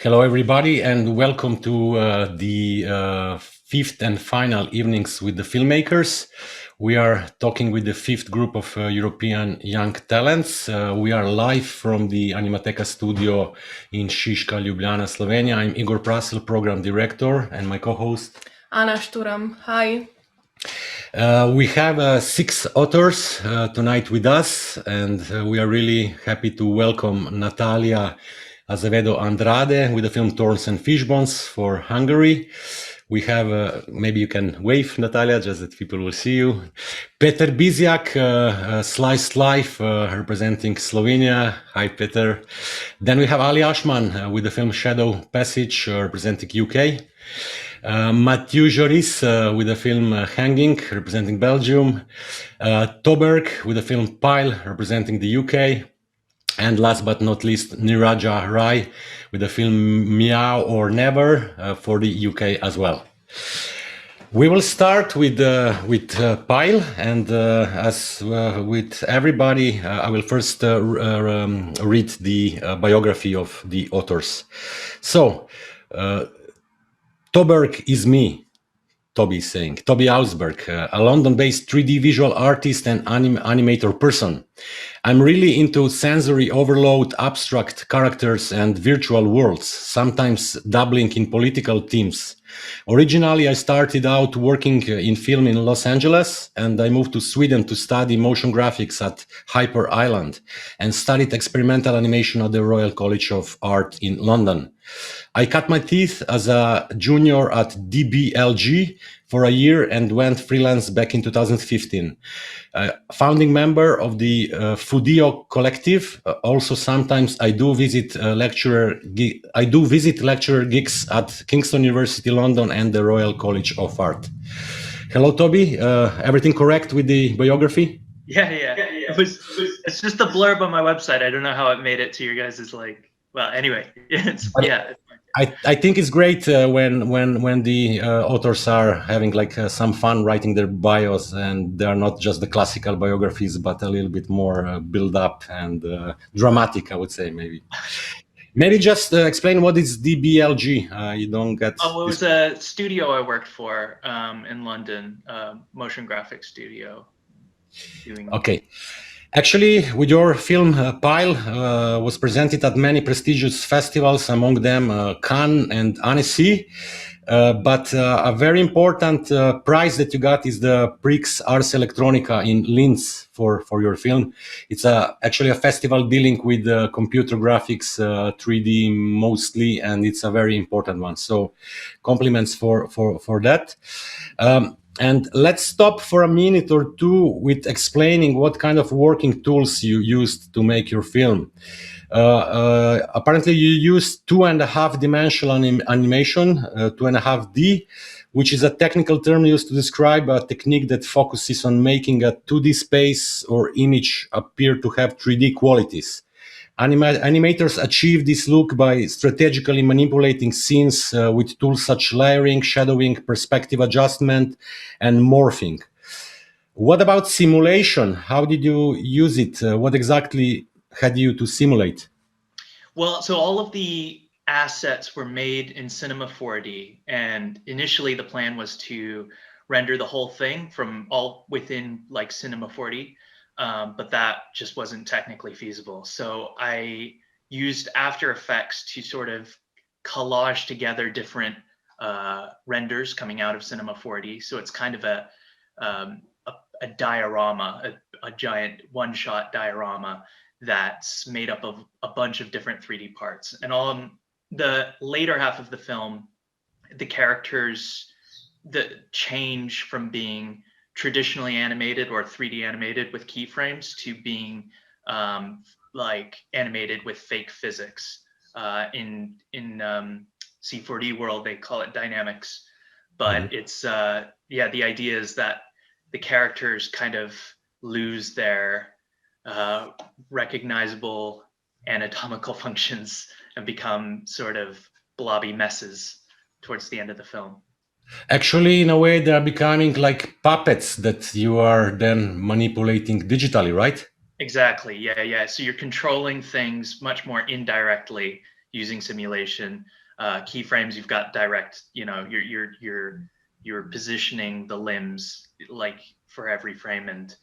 Hello, everybody, and welcome to the fifth and final evenings with the filmmakers. We are talking with the fifth group of European young talents. We are live from the Animateka studio in Šiška, Ljubljana, Slovenia. I'm Igor Prassel, program director, and my co-host Šturm. Hi. We have 6 authors tonight with us, and we are really happy to welcome Natalia Andrade with the film Thorns and Fishbones for Hungary. We have, maybe you can wave, Natalia, just that people will see you. Peter Bizjak, Sliced Life, representing Slovenia. Hi, Peter. Then we have Aschman with the film Shadow Passage, representing UK. Mathieu Georis with the film Hanging, representing Belgium. Toberg with the film Pile, representing the UK. And last but not least, Niraja Rai with the film Meow or Never for the UK as well. We will start with Pile, and as with everybody, I will first read the biography of the authors. So, Toberg is me, Toby is saying. Toby Ausberg, a London-based 3D visual artist and animator person. I'm really into sensory overload, abstract characters, and virtual worlds, sometimes dabbling in political themes. Originally, I started out working in film in Los Angeles, and I moved to Sweden to study motion graphics at Hyper Island, and studied experimental animation at the Royal College of Art in London. I cut my teeth as a junior at DBLG for a year and went freelance back in 2015. Founding member of the Fudio collective. Also, sometimes I do visit lecturer gigs at Kingston University London and the Royal College of Art. Hello, Toby. Everything correct with the biography? Yeah. It's just a blurb on my website. I don't know how it made it to your guys' like. Well, anyway, I think it's great when the authors are having like some fun writing their bios, and they are not just the classical biographies, but a little bit more build up and dramatic, I would say, maybe. Maybe just explain what is DBLG. You don't get. Oh, it was a studio I worked for in London, motion graphics studio. Okay. Actually, with your film Pile was presented at many prestigious festivals, among them Cannes and Annecy. But a very important prize that you got is the Prix Ars Electronica in Linz for your film. It's actually a festival dealing with computer graphics, 3D mostly, and it's a very important one. So compliments for that. And let's stop for a minute or two with explaining what kind of working tools you used to make your film. Apparently, you used 2.5 dimensional animation, 2.5D, which is a technical term used to describe a technique that focuses on making a 2D space or image appear to have 3D qualities. Animators achieve this look by strategically manipulating scenes with tools such layering, shadowing, perspective adjustment, and morphing. What about simulation? How did you use it? What exactly had you to simulate? Well, so all of the assets were made in Cinema 4D, and initially the plan was to render the whole thing from all within like Cinema 4D. But that just wasn't technically feasible. So I used After Effects to sort of collage together different renders coming out of Cinema 4D. So it's kind of a diorama, a giant one-shot diorama that's made up of a bunch of different 3D parts. And on the later half of the film, the characters change from being traditionally animated or 3D animated with keyframes to being like animated with fake physics. In C4D world, they call it dynamics, but it's yeah, the idea is that the characters kind of lose their recognizable anatomical functions and become sort of blobby messes towards the end of the film. Actually, in a way, they are becoming like puppets that you are then manipulating digitally, right? Exactly. Yeah. So you're controlling things much more indirectly using simulation. Keyframes, you've got direct. You know, you're positioning the limbs like for every frame, and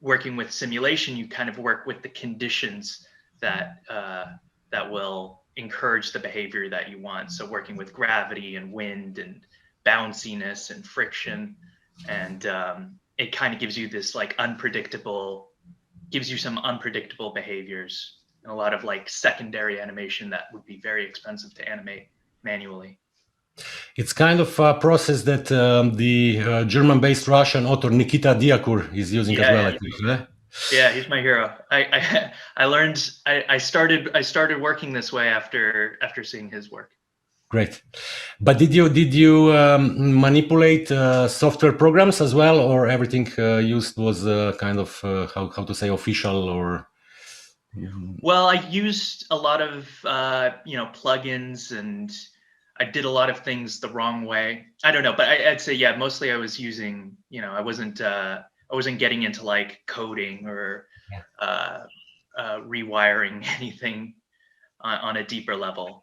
working with simulation, you kind of work with the conditions that that will encourage the behavior that you want. So working with gravity and wind and bounciness and friction, and it kind of gives you this like gives you some unpredictable behaviors and a lot of like secondary animation that would be very expensive to animate manually. It's kind of a process that the German-based Russian author Nikita Diakur is using as well, I think. Yeah, he's my hero. I learned I started working this way after seeing his work. Great. But did you manipulate software programs as well, or everything used was kind of how to say official or? Well, I used a lot of plugins, and I did a lot of things the wrong way. I don't know, but I'd say yeah, mostly I was using, I wasn't getting into like coding or rewiring anything on a deeper level.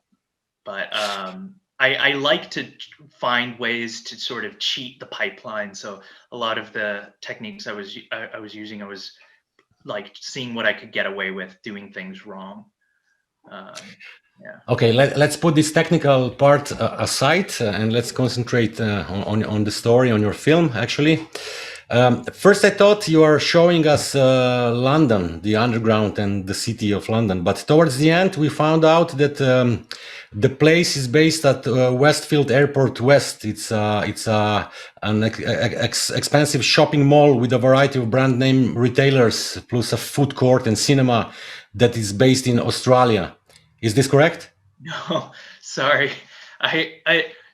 But I like to find ways to sort of cheat the pipeline. So a lot of the techniques I was using, I was like seeing what I could get away with doing things wrong. Yeah. Okay, let's put this technical part aside and let's concentrate on the story, on your film, actually. First, I thought you are showing us London, the underground and the city of London. But towards the end, we found out that the place is based at Westfield Airport West. It's an expensive shopping mall with a variety of brand name retailers, plus a food court and cinema that is based in Australia. Is this correct? No, sorry.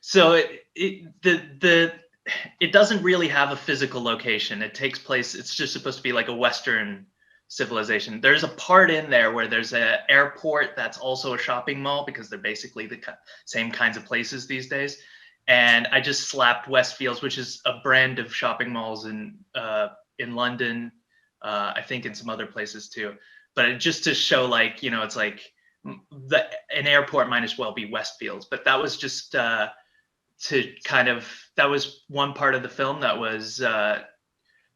So it doesn't really have a physical location. It takes place, it's just supposed to be like a Western civilization. There's a part in there where there's an airport that's also a shopping mall, because they're basically the same kinds of places these days. And I just slapped Westfields, which is a brand of shopping malls in London, I think in some other places too. But just to show like, it's like an airport might as well be Westfields. But that was just that was one part of the film that was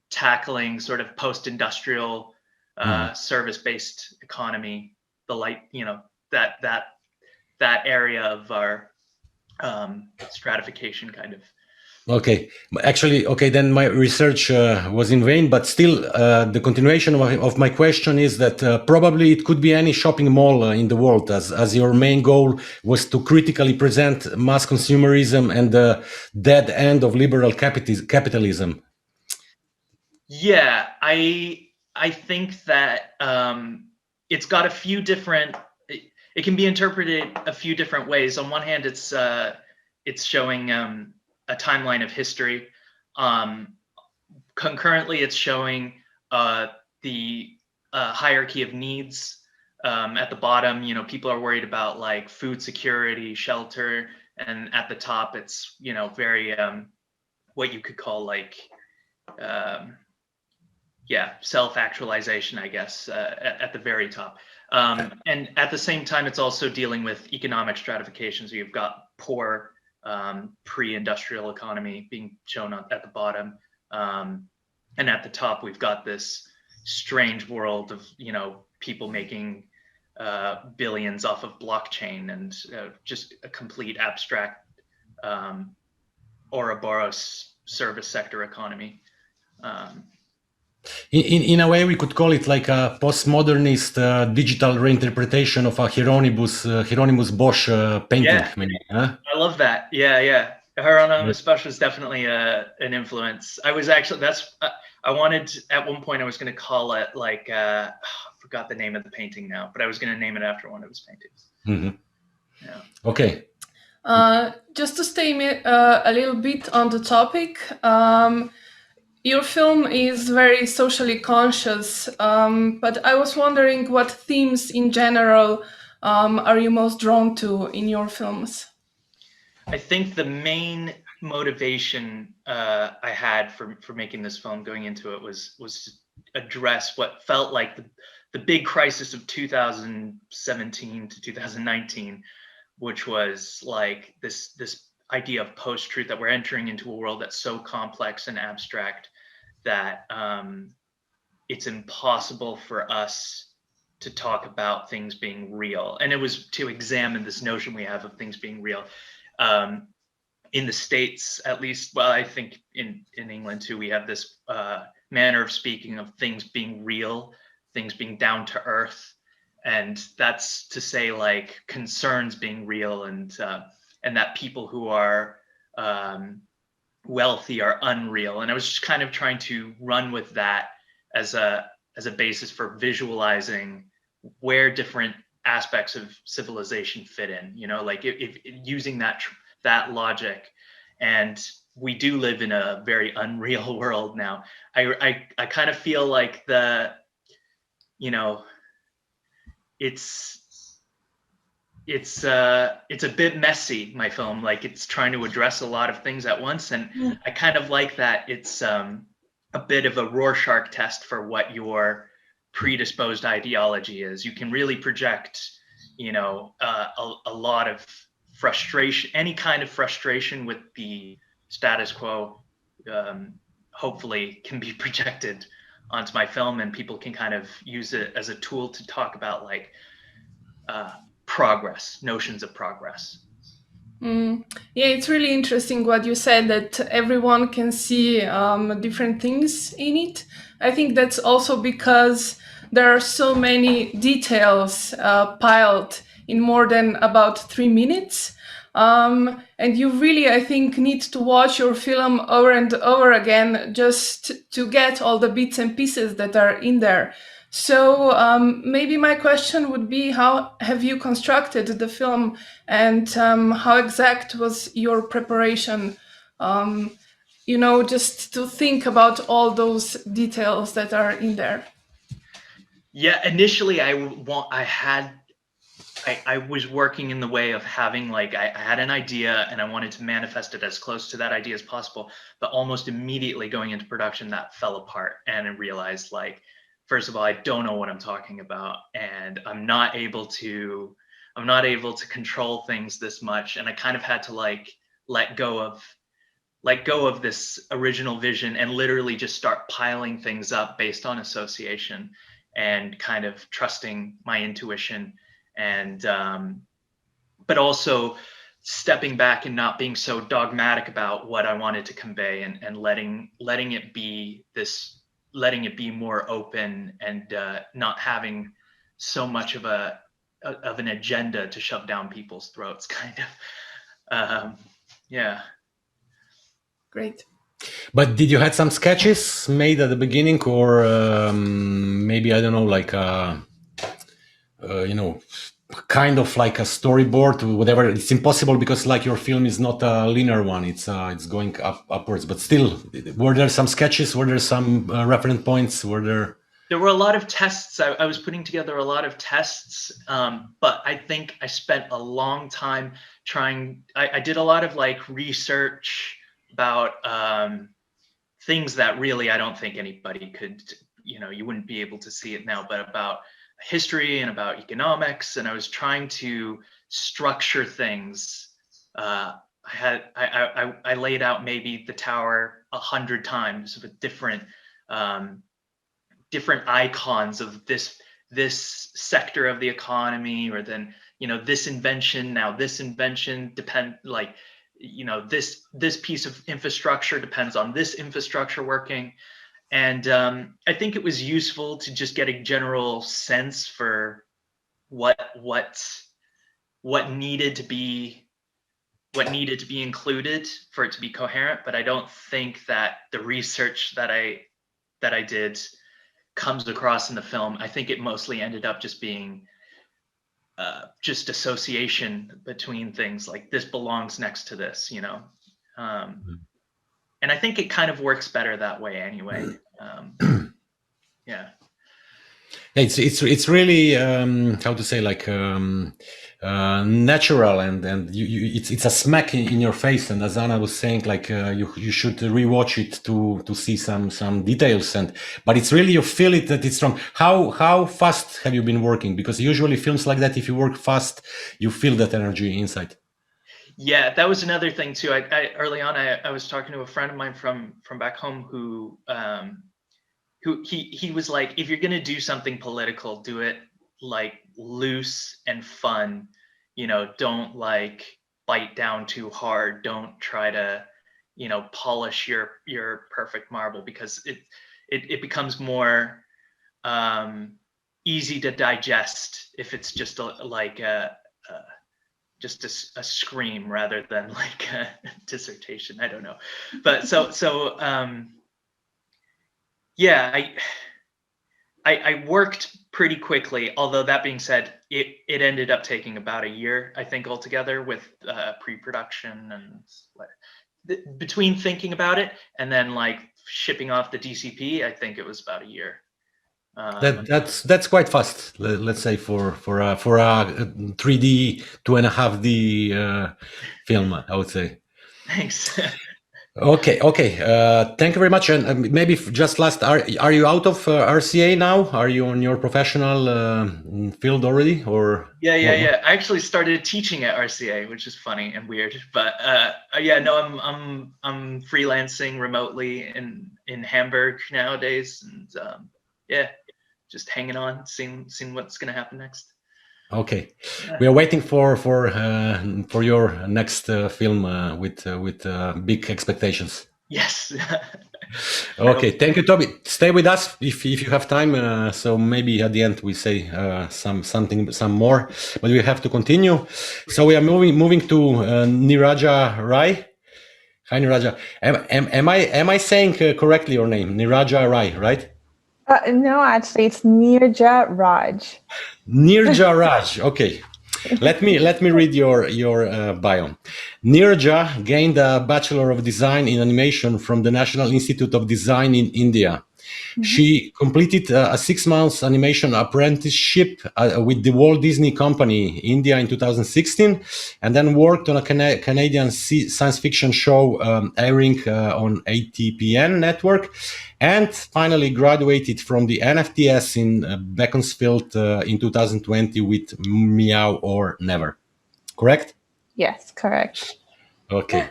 tackling sort of post-industrial service-based economy, that area of our stratification kind of. Okay, actually, okay, then my research was in vain, but still the continuation of my question is that probably it could be any shopping mall in the world, as your main goal was to critically present mass consumerism and the dead end of liberal capitalism. Yeah, I think that it's got a few different, it can be interpreted a few different ways. On one hand, it's showing a timeline of history. Concurrently, it's showing the hierarchy of needs. At the bottom, people are worried about like food security, shelter, and at the top, it's very what you could call like self-actualization, I guess, at the very top. And at the same time, it's also dealing with economic stratification. So you've got poor pre-industrial economy being shown at the bottom, and at the top we've got this strange world of people making billions off of blockchain and just a complete abstract Ouroboros service sector economy. In a way, we could call it like a postmodernist digital reinterpretation of a Hieronymus Bosch painting. Yeah, I love that. Yeah. Her on Special is definitely an influence. I was actually I wanted at one point I was going to call it like I forgot the name of the painting now, but I was going to name it after one of his paintings. Mm-hmm. Yeah. Okay. Just to stay a little bit on the topic, your film is very socially conscious, but I was wondering what themes in general are you most drawn to in your films? I think the main motivation I had for making this film going into it was to address what felt like the big crisis of 2017 to 2019, which was like this idea of post-truth, that we're entering into a world that's so complex and abstract that it's impossible for us to talk about things being real. And it was to examine this notion we have of things being real. In the States, at least, well, I think in England too, we have this manner of speaking of things being real, things being down to earth. And that's to say like concerns being real, and that people who are wealthy are unreal. And I was just kind of trying to run with that as a basis for visualizing where different aspects of civilization fit in, you know, like if using that logic. And we do live in a very unreal world now. I kind of feel like you know, it's a bit messy, my film. Like it's trying to address a lot of things at once, and I kind of like that it's a bit of a Rorschach test for what your predisposed ideology is. You can really project, you know, a lot of frustration, any kind of frustration with the status quo, hopefully can be projected onto my film, and people can kind of use it as a tool to talk about like progress, notions of progress. Yeah, it's really interesting what you said, that everyone can see different things in it. I think that's also because there are so many details piled in more than about 3 minutes. And you really, I think, need to watch your film over and over again just to get all the bits and pieces that are in there. So maybe my question would be, how have you constructed the film, and how exact was your preparation? You know, just to think about all those details that are in there. Yeah, initially I was working in the way of having like I had an idea and I wanted to manifest it as close to that idea as possible, but almost immediately going into production that fell apart, and I realized like, first of all, I don't know what I'm talking about, and I'm not able to control things this much, and I kind of had to like let go of this original vision and literally just start piling things up based on association and kind of trusting my intuition, and but also stepping back and not being so dogmatic about what I wanted to convey, and letting it be more open, and not having so much of an agenda to shove down people's throats, kind of. Yeah. Great. But did you had some sketches made at the beginning, or maybe, I don't know, like you know, kind of like a storyboard, whatever? It's impossible because like your film is not a linear one; it's going upwards. But still, were there some sketches? Were there some reference points? Were there? There were a lot of tests. I was putting together a lot of tests, but I think I spent a long time trying. I did a lot of like research about things that really I don't think anybody could, you know, you wouldn't be able to see it now, but about history and about economics. And I was trying to structure things. I laid out maybe the tower 100 times with different icons of this sector of the economy, or then, you know, this invention depend, like, you know, this piece of infrastructure depends on this infrastructure working. And I think it was useful to just get a general sense for what needed to be what needed to be included for it to be coherent, but I don't think that the research that I did comes across in the film. I think it mostly ended up just being just association between things, like this belongs next to this, you know. And I think it kind of works better that way anyway. Yeah. It's really how to say, like natural, and it's a smack in your face. And as Anna was saying, like you should rewatch it to see some details. But it's really, you feel it that it's strong. How fast have you been working? Because usually films like that, if you work fast, you feel that energy inside. Yeah, that was another thing too. I early on, I was talking to a friend of mine from back home who he was like, if you're gonna do something political, do it like loose and fun. You know, don't like bite down too hard. Don't try to, you know, polish your perfect marble, because it becomes more easy to digest if it's just just a scream rather than like a dissertation. I don't know, but so yeah, I worked pretty quickly. Although that being said, it ended up taking about a year, I think, altogether, with pre-production and between thinking about it and then like shipping off the DCP. I think it was about a year. That's quite fast. Let's say for a 3D 2.5D film, I would say. Thanks. Okay. Thank you very much. And maybe just last, are you out of RCA now? Are you on your professional field already, or? Yeah. I actually started teaching at RCA, which is funny and weird. But yeah, no, I'm freelancing remotely in Hamburg nowadays, and yeah, just hanging on, seeing what's gonna happen next. Okay, we are waiting for your next film with big expectations. Yes. Okay, thank you, Toby. Stay with us if you have time. So maybe at the end we say some more, but we have to continue. So we are moving to Niraja Rai. Hi, Niraja. Am I saying correctly your name? Niraja Rai, right? No, actually, it's Niraja Raj. Niraja Raj. Okay. Let me read your bio. Neeraja gained a Bachelor of Design in Animation from the National Institute of Design in India. Mm-hmm. She completed a 6 months animation apprenticeship with the Walt Disney Company India in 2016, and then worked on a Canadian science fiction show airing on ATPN network, and finally graduated from the NFTS in Beaconsfield in 2020 with Meow or Never. Correct? Yes, correct. Okay.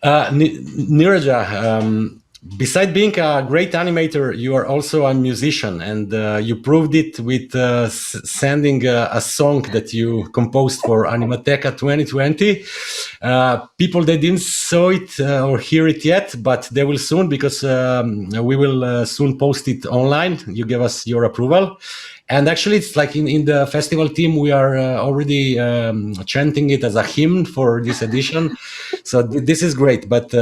Neeraja, besides being a great animator, you are also a musician, and you proved it with sending a song that you composed for Animateka 2020. People, they didn't saw it or hear it yet, but they will soon, because we will soon post it online. You gave us your approval. And actually, it's like in the festival team, we are already chanting it as a hymn for this edition. So this is great. But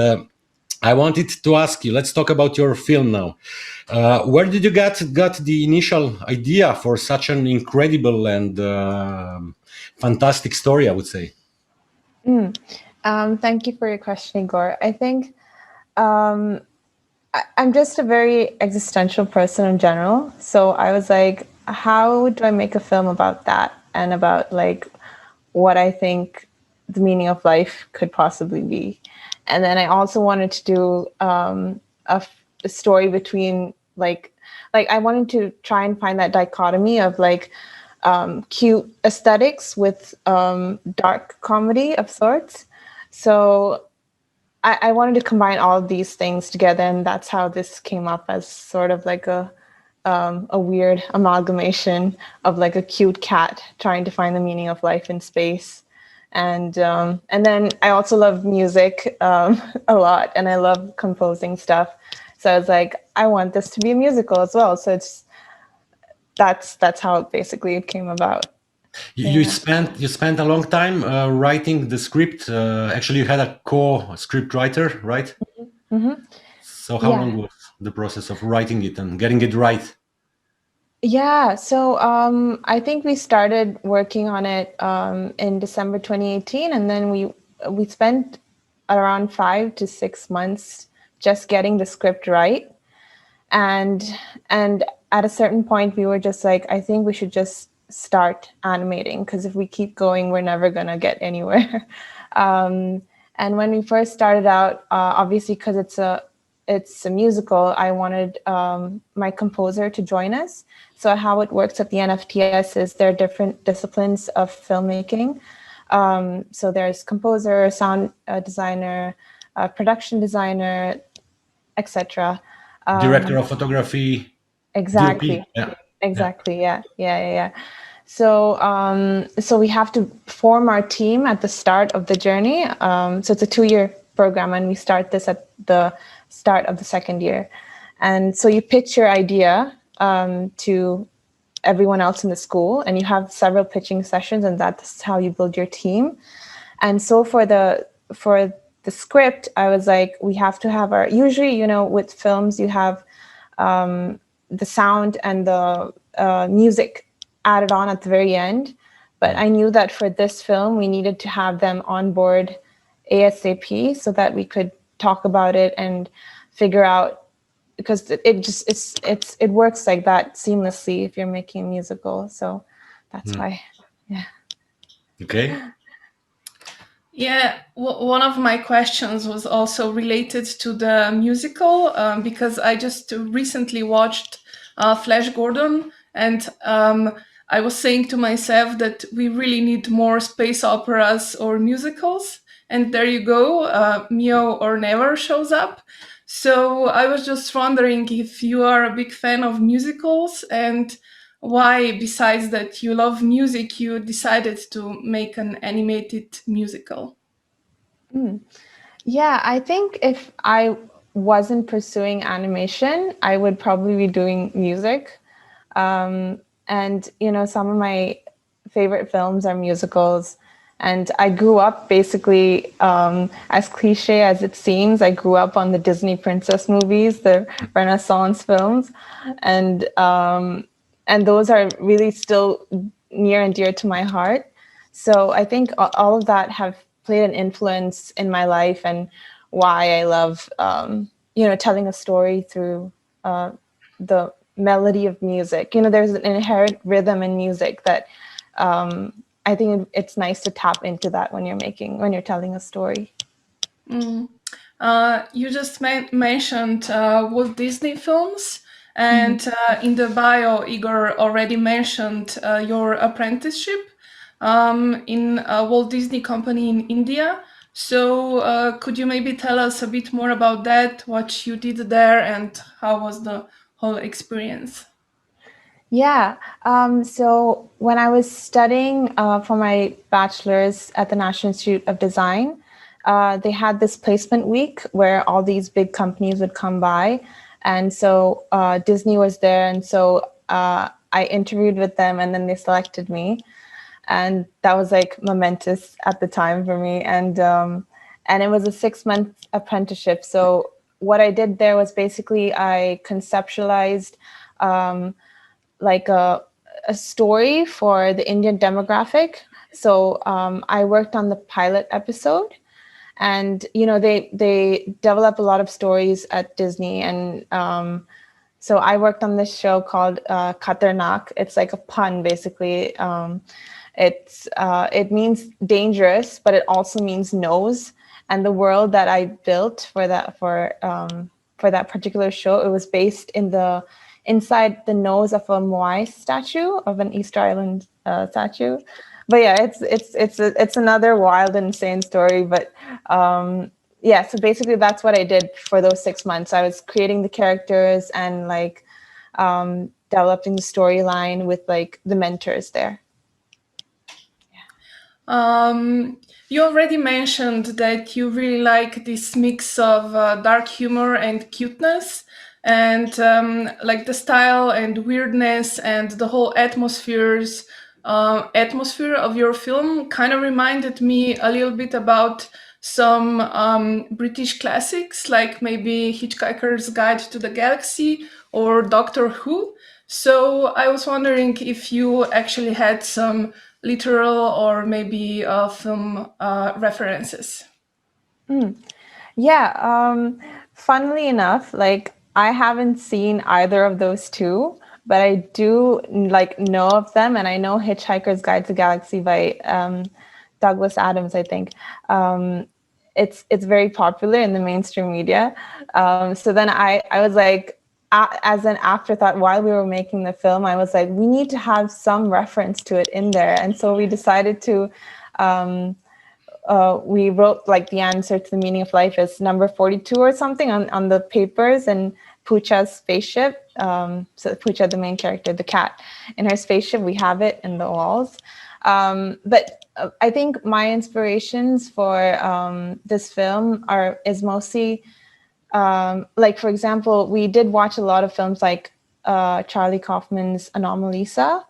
I wanted to ask you, let's talk about your film now. Where did you got the initial idea for such an incredible and fantastic story, I would say? Thank you for your question, Igor. I think I'm just a very existential person in general. So I was like, how do I make a film about that, and about like what I think the meaning of life could possibly be? And then I also wanted to do a story between like I wanted to try and find that dichotomy of like cute aesthetics with dark comedy of sorts. So I wanted to combine all of these things together, and that's how this came up, as sort of like a weird amalgamation of like a cute cat trying to find the meaning of life in space. And then I also love music a lot, and I love composing stuff. So I was like, I want this to be a musical as well. So that's how basically it came about. You spent a long time writing the script. Actually, you had a co-script writer, right? Mm-hmm. So how long was the process of writing it and getting it right? Yeah, so I think we started working on it in December 2018, and then we spent around 5 to 6 months just getting the script right. And at a certain point, we were just like, I think we should just start animating, because if we keep going, we're never gonna get anywhere. And when we first started out, obviously, because it's a musical, I wanted my composer to join us. So how it works at the NFTS is there are different disciplines of filmmaking. So there's composer, sound designer, production designer, etc. Director of photography, Exactly. DOP. Yeah. Exactly. Yeah. So we have to form our team at the start of the journey. So it's a 2-year program, and we start this at the start of the second year. And so you pitch your idea to everyone else in the school, and you have several pitching sessions, and that's how you build your team. And so for the script, I was like, we have to have our, usually, with films, you have the sound and the music added on at the very end. But I knew that for this film, we needed to have them on board ASAP so that we could talk about it and figure out, because it works like that seamlessly if you're making a musical. So that's why, yeah. Okay. Yeah, one of my questions was also related to the musical, because I just recently watched Flash Gordon, and I was saying to myself that we really need more space operas or musicals. And there you go, Meow or Never shows up. So I was just wondering if you are a big fan of musicals, and why, besides that you love music, you decided to make an animated musical. Yeah, I think if I wasn't pursuing animation, I would probably be doing music. And some of my favorite films are musicals. And I grew up basically, as cliche as it seems, I grew up on the Disney princess movies, the Renaissance films, and those are really still near and dear to my heart. So I think all of that have played an influence in my life, and why I love, telling a story through the melody of music. There's an inherent rhythm in music that I think it's nice to tap into that when you're telling a story. You just mentioned Walt Disney films, and in the bio, Igor already mentioned your apprenticeship in a Walt Disney company in India. So could you maybe tell us a bit more about that, what you did there, and how was the whole experience? Yeah. So when I was studying for my bachelor's at the National Institute of Design, they had this placement week where all these big companies would come by. And so Disney was there. And so I interviewed with them, and then they selected me. And that was like momentous at the time for me. And it was a 6-month apprenticeship. So what I did there was basically I conceptualized like a story for the Indian demographic. So I worked on the pilot episode, and they develop a lot of stories at Disney, and so I worked on this show called Khatarnak. It's like a pun, basically. It means dangerous, but it also means nose. And the world that I built for that particular show, it was based inside the nose of a Moai statue, of an Easter Island statue. But yeah, it's another wild and insane story. But yeah, so basically that's what I did for those 6 months. I was creating the characters and like developing the storyline with like the mentors there. You already mentioned that you really like this mix of dark humor and cuteness, and like the style and weirdness and the whole atmospheres atmosphere of your film kind of reminded me a little bit about some British classics, like maybe Hitchhiker's Guide to the Galaxy or Doctor Who. So I was wondering if you actually had some literal or maybe film references. Yeah, funnily enough, like I haven't seen either of those two, but I do like know of them, and I know Hitchhiker's Guide to Galaxy by Douglas Adams, I think. It's very popular in the mainstream media. So then I was like, as an afterthought while we were making the film, I was like, we need to have some reference to it in there, and so we decided to. We wrote like the answer to the meaning of life is number 42 or something on the papers, and Poocha's spaceship. So Poocha, the main character, the cat, in her spaceship, we have it in the walls. But I think my inspirations for this film is mostly like, for example, we did watch a lot of films like Charlie Kaufman's Anomalisa,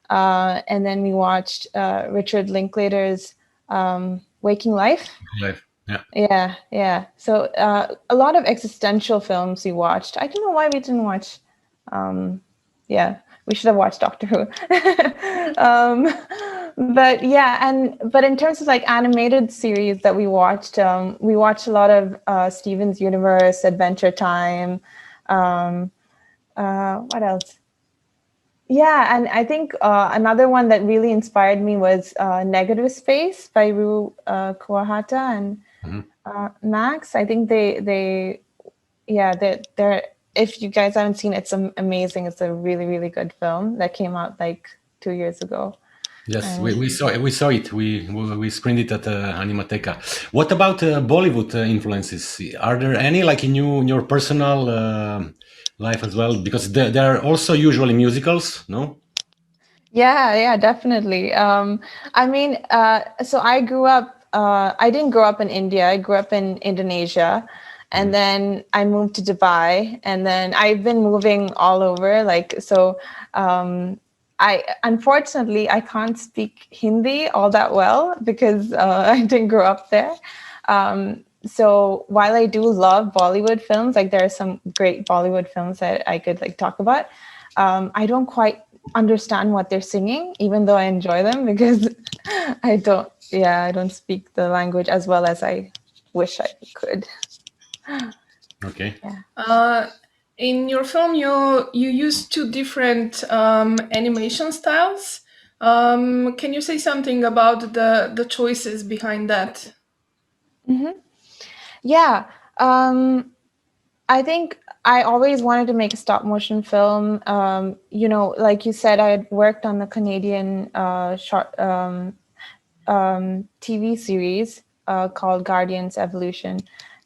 and then we watched Richard Linklater's Waking Life. Yeah. So a lot of existential films we watched. I don't know why we didn't watch. We should have watched Doctor Who. But yeah, but in terms of like animated series that we watched a lot of Steven's Universe, Adventure Time. What else? Yeah, and I think another one that really inspired me was Negative Space by Ru Kawahata and Max. I think they're if you guys haven't seen it, it's amazing. It's a really, really good film that came out like 2 years ago. Yes, we saw it. We screened it at Animateka. What about Bollywood influences? Are there any like in your personal life as well? Because there are also usually musicals, no? Yeah, definitely. I mean, so I grew up. I didn't grow up in India. I grew up in Indonesia, and then I moved to Dubai, and then I've been moving all over. Like so. Unfortunately I can't speak Hindi all that well because I didn't grow up there. So while I do love Bollywood films, like there are some great Bollywood films that I could like talk about, I don't quite understand what they're singing, even though I enjoy them because I don't speak the language as well as I wish I could. Okay. Yeah. In your film, you use two different animation styles. Can you say something about the choices behind that? Yeah, I think I always wanted to make a stop motion film. Like you said, I had worked on the Canadian short TV series called Guardians Evolution.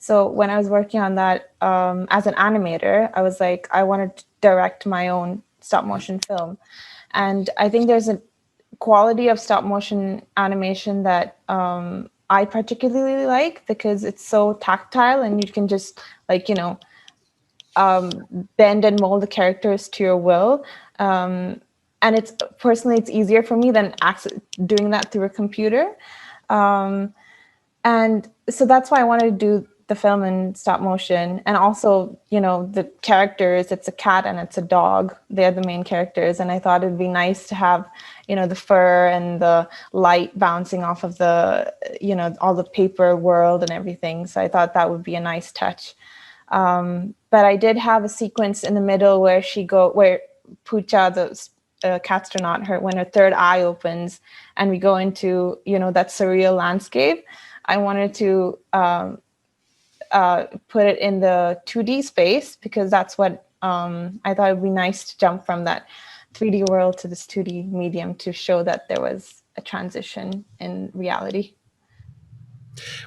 So when I was working on that as an animator, I was like, I wanted to direct my own stop motion film. And I think there's a quality of stop motion animation that I particularly like because it's so tactile and you can just like, bend and mold the characters to your will. And it's easier for me than doing that through a computer. And so that's why I wanted to do the film in stop motion. And also, the characters, it's a cat and it's a dog. They're the main characters. And I thought it'd be nice to have, the fur and the light bouncing off of the, all the paper world and everything. So I thought that would be a nice touch. But I did have a sequence in the middle where Poocha, the cat astronaut, when her third eye opens and we go into, that surreal landscape. I wanted to put it in the 2D space because that's what I thought it would be nice to jump from that 3D world to this 2D medium to show that there was a transition in reality.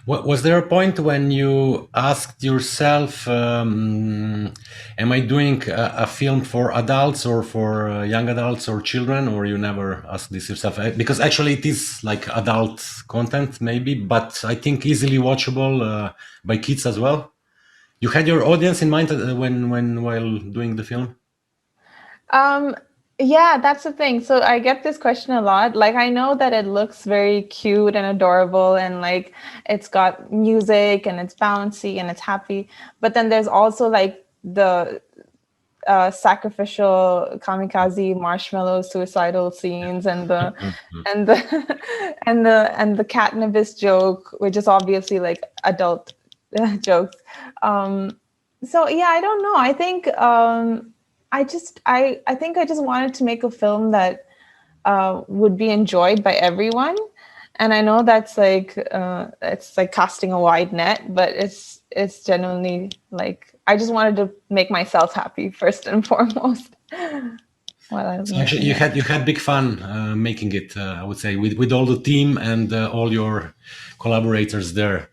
Was there a point when you asked yourself, am I doing a film for adults or for young adults or children, or you never asked this yourself? Because actually it is like adult content maybe, but I think easily watchable by kids as well. You had your audience in mind while doing the film? Yeah, that's the thing. So I get this question a lot. Like, I know that it looks very cute and adorable, and like it's got music and it's bouncy and it's happy. But then there's also like the sacrificial kamikaze marshmallow suicidal scenes, and the and the and the cannabis joke, which is obviously like adult jokes. So yeah, I don't know. I think I think I just wanted to make a film that would be enjoyed by everyone. And I know that's like it's like casting a wide net, but it's genuinely like I just wanted to make myself happy first and foremost while I was So actually, making it. you had big fun making it. I would say with all the team and all your collaborators there.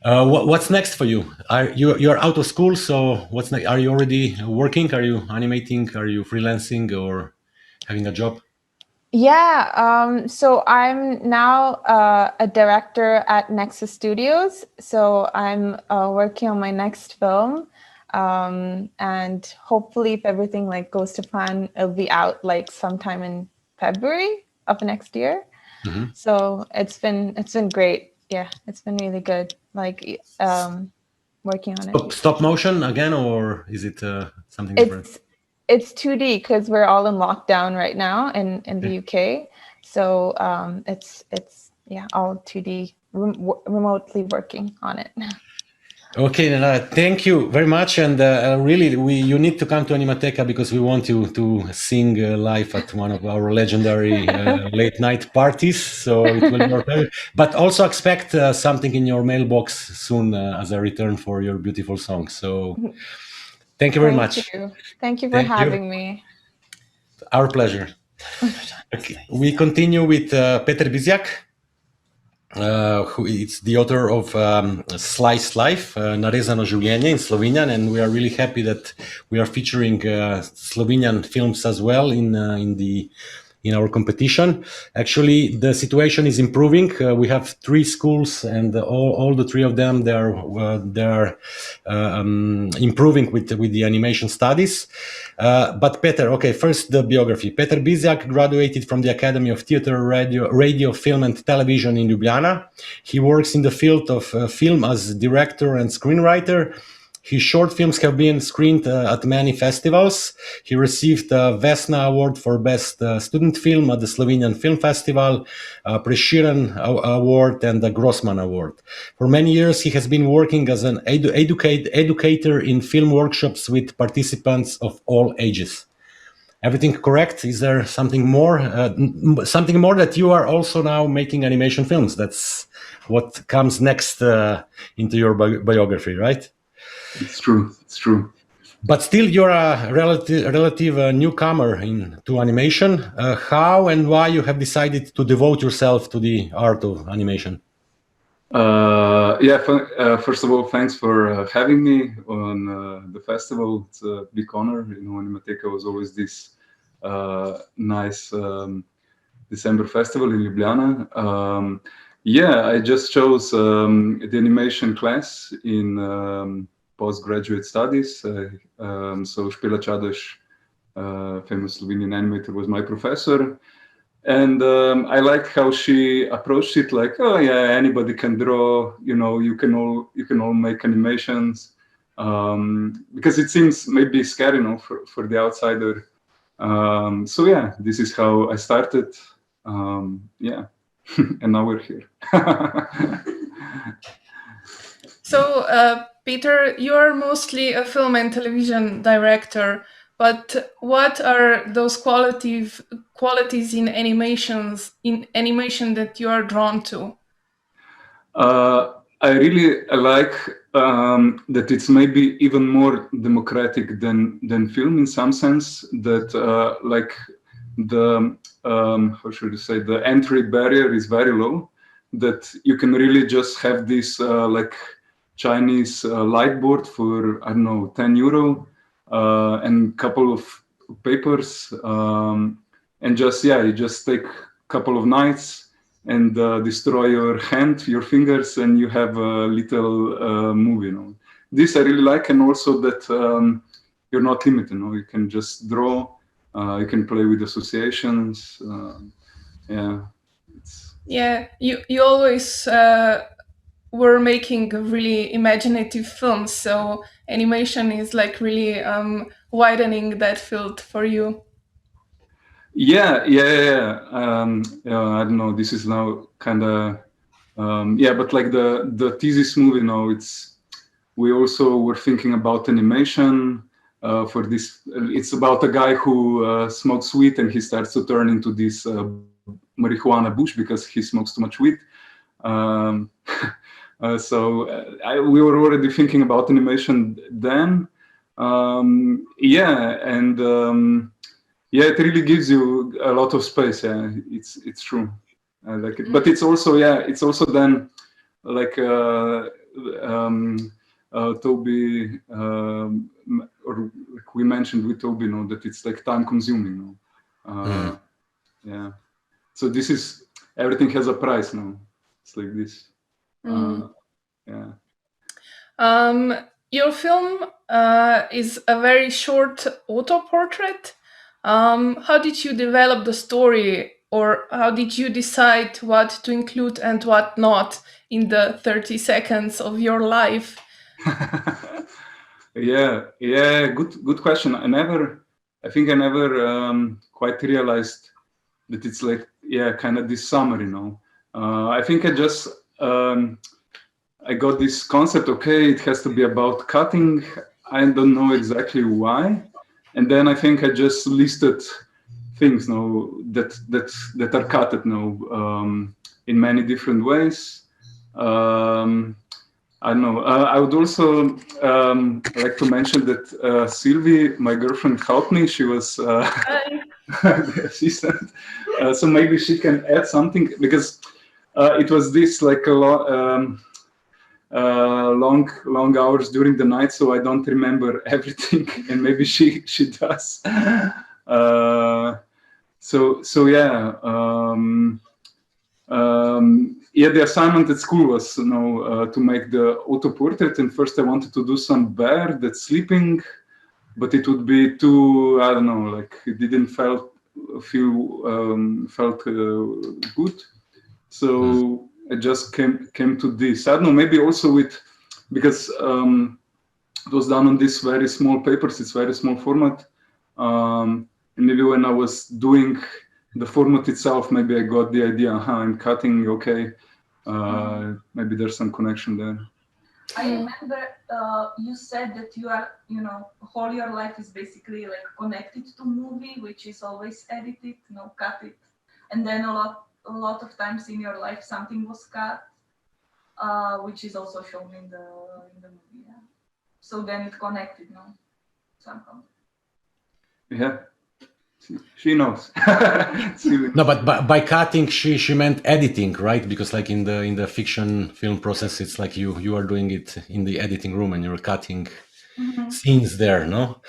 What's next for you? You're out of school, so what's next? Are you already working? Are you animating? Are you freelancing or having a job? Yeah, so I'm now a director at Nexus Studios. So I'm working on my next film, and hopefully, if everything like goes to plan, it'll be out like sometime in February of next year. Mhm. So it's been great. Yeah, it's been really good. Like working on it. Stop motion again, or is it something different? It's 2D because we're all in lockdown right now in the Okay. UK. So it's yeah, all 2D remotely working on it. Okay, Natalia, thank you very much, and really, you need to come to Animateka because we want you to sing live at one of our legendary late night parties. So it will be our pleasure. But also expect something in your mailbox soon as a return for your beautiful song. So thank you very Thank much. you. Thank you for Thank you. having me. Our pleasure. Okay. We continue with Peter Bizjak, who is the author of Slice Life, Narezano življenje in Slovenian, and we are really happy that we are featuring Slovenian films as well in our competition. Actually, the situation is improving. We have 3 schools, and all the 3 of them they are improving with the animation studies. But Peter, okay, first the biography. Peter Bizjak graduated from the Academy of Theatre, Radio, Film and Television in Ljubljana. He works in the field of film as director and screenwriter. His short films have been screened at many festivals. He received a Vesna Award for Best Student Film at the Slovenian Film Festival, a Prešeren Award, and the Grossman Award. For many years, he has been working as an educator in film workshops with participants of all ages. Everything correct? Is there something more? Something more that you are also now making animation films. That's what comes next into your biography, right? It's true. It's true. But still, you're a relative newcomer to animation. How and why you have decided to devote yourself to the art of animation? Yeah, first of all, thanks for having me on the festival. It's a big honor. You know, Animateka was always this nice December festival in Ljubljana. Yeah, I just chose the animation class in postgraduate studies. So Špela Čadež, famous Slovenian animator, was my professor. And I liked how she approached it, like, oh yeah, anybody can draw. You know, you can all make animations, because it seems maybe scary, you know, for the outsider. So yeah, this is how I started. Yeah, and now we're here. So, Peter, you are mostly a film and television director, but what are those qualities in animation that you are drawn to? I really like that it's maybe even more democratic than film in some sense. That like the how should I say, the entry barrier is very low. That you can really just have this like Chinese light board for, I don't know, €10 and couple of papers, and just, yeah, you just take a couple of nights and destroy your hand, your fingers, and you have a little movie. You know, this I really like, and also that you're not limited. You know, you can just draw You can play with associations. Yeah, you always were making really imaginative films, so animation is like really widening that field for you. Yeah. I don't know. This is now kind of but like the thesis movie, we also were thinking about animation for this. It's about a guy who smokes weed and he starts to turn into this marijuana bush because he smokes too much weed. We were already thinking about animation then. It really gives you a lot of space. Yeah, it's true. I like it, but it's also then like Toby or like we mentioned with Toby, that it's like time consuming. Yeah. So this is everything has a price now. It's like this. Yeah. Your film is a very short auto-portrait. How did you develop the story, or how did you decide what to include and what not in the 30 seconds of your life? Yeah, good question. I think I never quite realized that it's like, kind of this summary, I think I just I got this concept, okay, it has to be about cutting. I don't know exactly why. And then I think I just listed things that are cutted in many different ways. I don't know. I would also like to mention that Sylvie, my girlfriend, helped me. She was the assistant. So maybe she can add something, because it was this like a lot. Long hours during the night, so I don't remember everything, and maybe she does. The assignment at school was to make the auto portrait, and first I wanted to do some bear that's sleeping, but it would be too, I don't know, like it didn't felt good. So I just came to this. I don't know, maybe also because it was done on this very small papers, it's very small format. And maybe when I was doing the format itself, maybe I got the idea, I'm cutting, okay. Maybe there's some connection there. I remember you said that you are, whole your life is basically like connected to movie, which is always edited, cut it. And then a lot of times in your life something was cut, which is also shown in the movie. Yeah. So then it connected, somehow. Yeah, she knows. No, but by cutting, she meant editing, right? Because like in the fiction film process, it's like you are doing it in the editing room and you're cutting scenes there, no?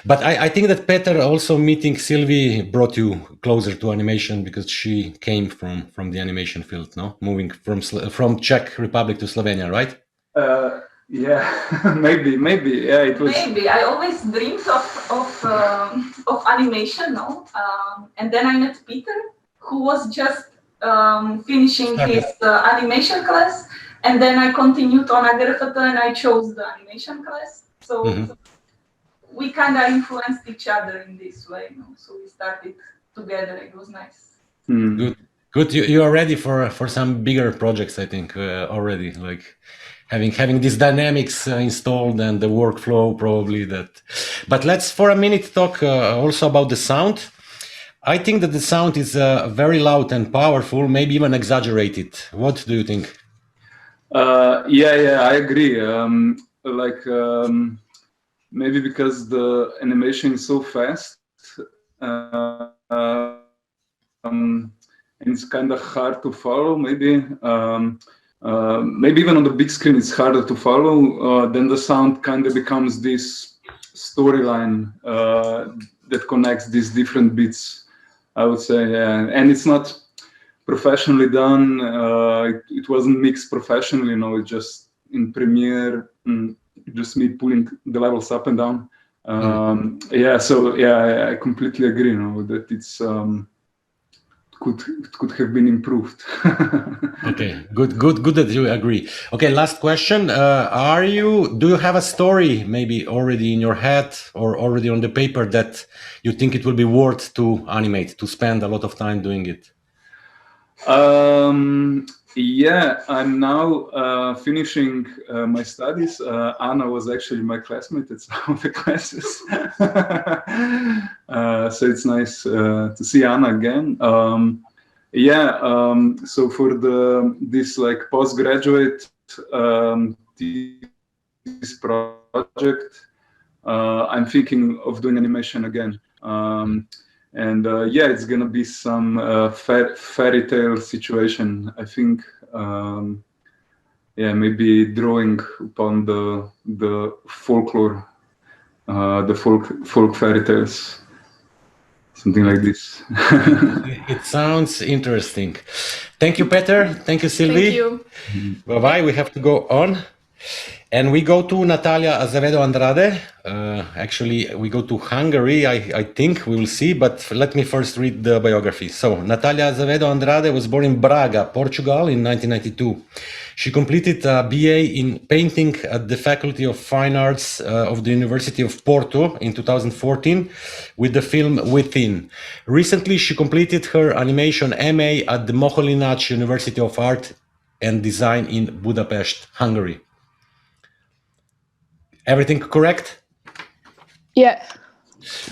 But I think that Peter, also meeting Sylvie, brought you closer to animation because she came from the animation field, no? Moving from Czech Republic to Slovenia, right? Yeah, maybe. Yeah, it was. Maybe I always dreamed of animation, and then I met Peter, who was just finishing his animation class, and then I continued on Azevedo and I chose the animation class. So we kind of influenced each other in this way, So we started together. It was nice. Good. You are ready for some bigger projects, I think, already. Like having these dynamics installed and the workflow probably that. But let's for a minute talk also about the sound. I think that the sound is very loud and powerful, maybe even exaggerated. What do you think? I agree. Maybe because the animation is so fast, and it's kind of hard to follow. Maybe even on the big screen it's harder to follow. Then the sound kind of becomes this storyline that connects these different bits, I would say. And it's not professionally done. It wasn't mixed professionally, it just in Premiere, just me pulling the levels up and down. Yeah, so yeah, I completely agree. That it's could have been improved. Okay, good that you agree. Okay, last question. Do you have a story maybe already in your head or already on the paper that you think it will be worth to animate, to spend a lot of time doing it? Yeah, I'm now finishing my studies. Anna was actually my classmate at some of the classes. So it's nice to see Anna again. Yeah, so for this like postgraduate this project, I'm thinking of doing animation again. And yeah, it's gonna be some fairy tale situation. I think, yeah, maybe drawing upon the folklore, the folk fairy tales, something like this. It sounds interesting. Thank you, Peter. Thank you, Sylvie. Thank you. Bye-bye. We have to go on. And we go to Natalia Azevedo Andrade. Actually, we go to Hungary, I think. We will see. But let me first read the biography. So, Natalia Azevedo Andrade was born in Braga, Portugal in 1992. She completed a BA in painting at the Faculty of Fine Arts of the University of Porto in 2014 with the film Within. Recently, she completed her animation MA at the Moholy-Nagy University of Art and Design in Budapest, Hungary. Everything correct? Yeah.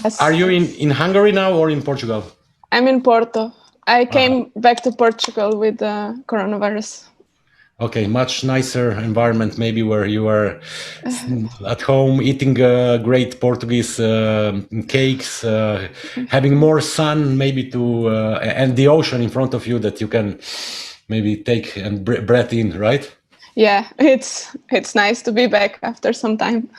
Yes. Are you in Hungary now or in Portugal? I'm in Porto. I came back to Portugal with the coronavirus. Okay, much nicer environment maybe where you are at home eating great Portuguese cakes, having more sun maybe and the ocean in front of you that you can maybe take and breathe in, right? Yeah, it's nice to be back after some time.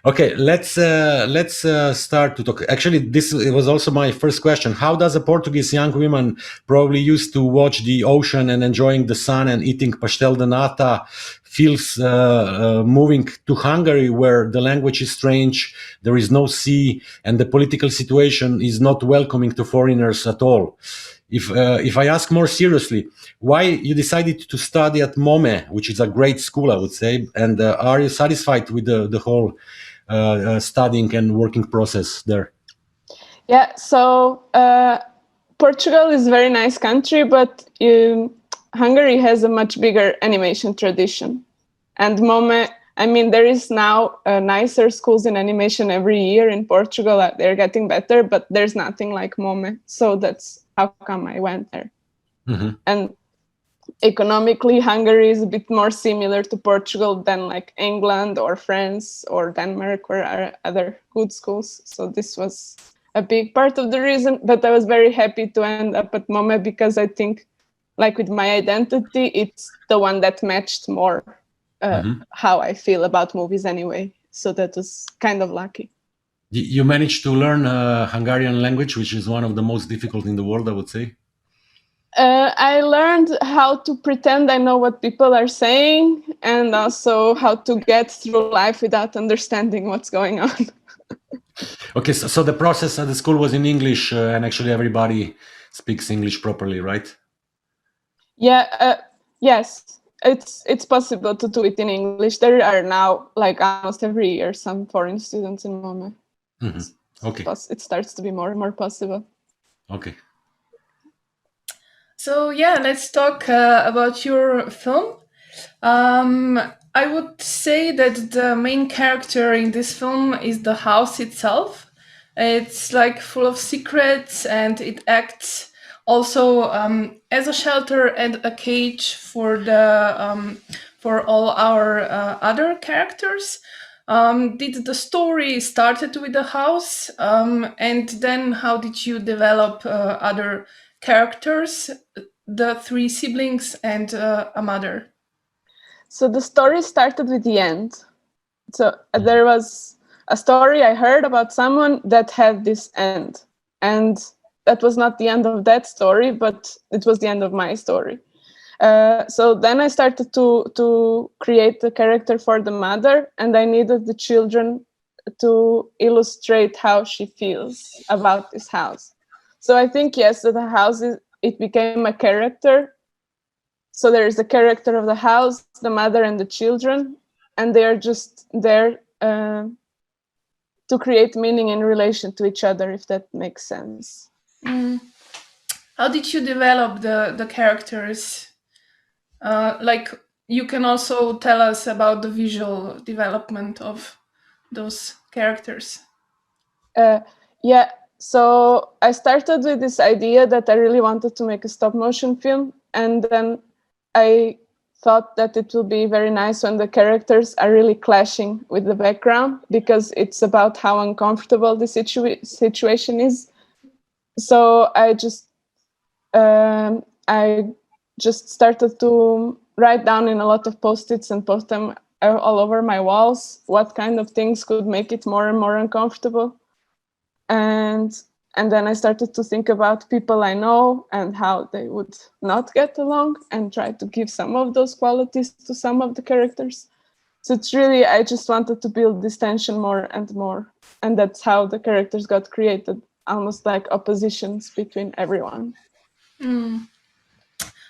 Okay, let's start to talk. Actually, this was also my first question. How does a Portuguese young woman probably used to watch the ocean and enjoying the sun and eating pastel de nata feels moving to Hungary, where the language is strange, there is no sea, and the political situation is not welcoming to foreigners at all? If I ask more seriously, why you decided to study at MOME, which is a great school, I would say, and are you satisfied with the whole studying and working process there? Yeah, so Portugal is a very nice country, but Hungary has a much bigger animation tradition. And MOME, I mean, there is now nicer schools in animation every year in Portugal. They're getting better, but there's nothing like MOME. So that's how come I went there. Mm-hmm. And economically, Hungary is a bit more similar to Portugal than like England or France or Denmark, where are other good schools. So this was a big part of the reason. But I was very happy to end up at MOME because I think, like with my identity, it's the one that matched more how I feel about movies anyway. So that was kind of lucky. You managed to learn Hungarian language, which is one of the most difficult in the world, I would say. I learned how to pretend I know what people are saying and also how to get through life without understanding what's going on. Okay, so the process at the school was in English and actually everybody speaks English properly, right? Yeah, yes, it's possible to do it in English. There are now, like almost every year, some foreign students in MOME. Mm-hmm. Okay. It starts to be more and more possible. Okay. So yeah, let's talk about your film. I would say that the main character in this film is the house itself. It's like full of secrets, and it acts also as a shelter and a cage for all our other characters. Did the story started with the house, and then how did you develop other characters, the three siblings and a mother? So the story started with the end. So there was a story I heard about someone that had this end, and that was not the end of that story, but it was the end of my story. So then I started to create the character for the mother, and I needed the children to illustrate how she feels about this house. So I think, yes, that the house it became a character. So there is the character of the house, the mother and the children, and they are just there to create meaning in relation to each other, if that makes sense. How did you develop the characters? Like, you can also tell us about the visual development of those characters. Yeah, so I started with this idea that I really wanted to make a stop motion film, and then I thought that it will be very nice when the characters are really clashing with the background, because it's about how uncomfortable the situation is. So I just started to write down in a lot of post-its and post them all over my walls what kind of things could make it more and more uncomfortable. And then I started to think about people I know and how they would not get along, and try to give some of those qualities to some of the characters. So it's really, I just wanted to build this tension more and more. And that's how the characters got created, almost like oppositions between everyone.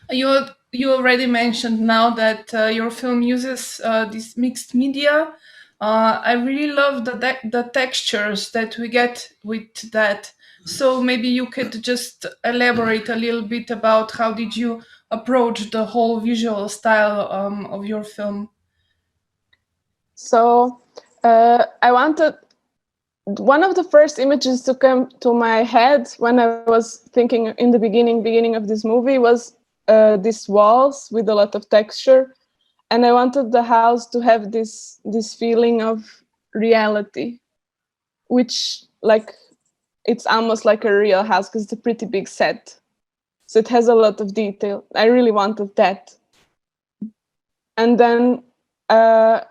You already mentioned now that your film uses this mixed media. I really love the textures that we get with that. So maybe you could just elaborate a little bit about how did you approach the whole visual style of your film. So I wanted, one of the first images to come to my head when I was thinking in the beginning of this movie was these walls with a lot of texture, and I wanted the house to have this feeling of reality, which, like, it's almost like a real house because it's a pretty big set, so it has a lot of detail. I really wanted that. And then I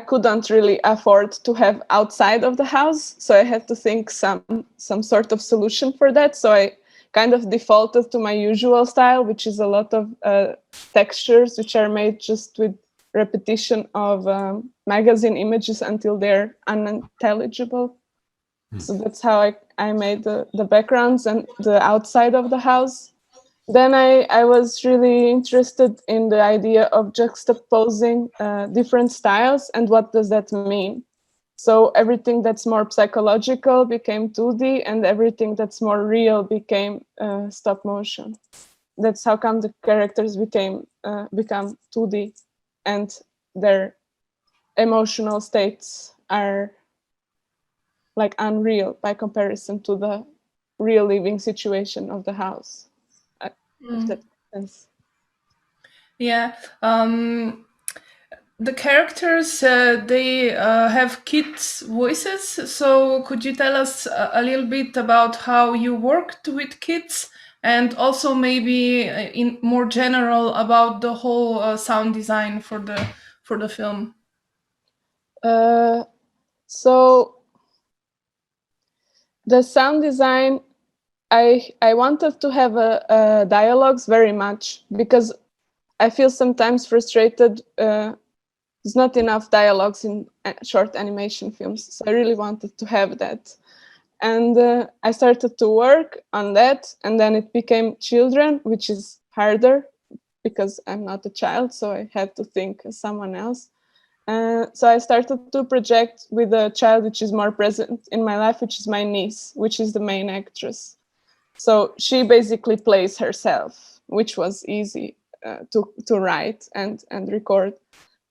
couldn't really afford to have outside of the house, so I had to think some sort of solution for that. So I kind of defaulted to my usual style, which is a lot of textures, which are made just with repetition of magazine images until they're unintelligible. So that's how I made the backgrounds and the outside of the house. Then I was really interested in the idea of juxtaposing different styles and what does that mean. So everything that's more psychological became 2D, and everything that's more real became stop motion. That's how come the characters become 2D, and their emotional states are like unreal by comparison to the real living situation of the house. If that makes sense. Yeah. The characters, they have kids' voices. So could you tell us a little bit about how you worked with kids, and also maybe in more general about the whole sound design for the film? So the sound design, I wanted to have a dialogues very much, because I feel sometimes frustrated. There's not enough dialogues in short animation films, so I really wanted to have that. And I started to work on that, and then it became children, which is harder because I'm not a child, so I had to think as someone else. So I started to project with a child which is more present in my life, which is my niece, which is the main actress. So she basically plays herself, which was easy to write and record.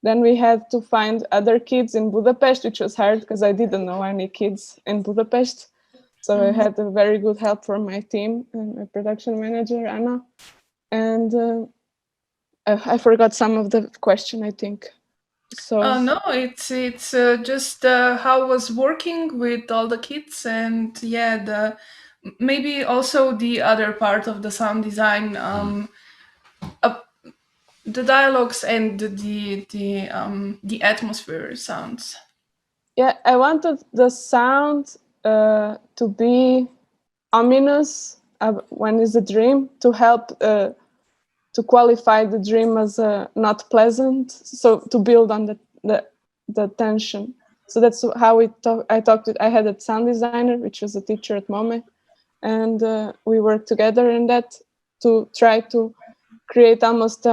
Then we had to find other kids in Budapest, which was hard because I didn't know any kids in Budapest. So I had a very good help from my team and my production manager, Anna. And I forgot some of the question, I think. So No, it's just how was working with all the kids, and yeah, maybe also the other part of the sound design, the dialogues and the atmosphere sounds. yeah, I wanted the sound to be ominous when it's a dream, to help to qualify the dream as not pleasant, so to build on the tension. So that's how I had a sound designer, which was a teacher at MOME, and we worked together in that to try to create almost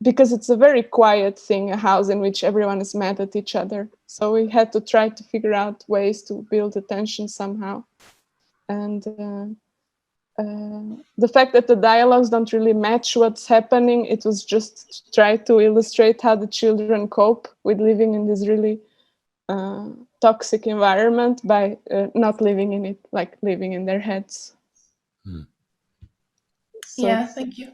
because it's a very quiet thing, a house in which everyone is mad at each other. So we had to try to figure out ways to build attention somehow. And the fact that the dialogues don't really match what's happening, it was just to try to illustrate how the children cope with living in this really toxic environment by not living in it, like living in their heads. So yeah, thank you.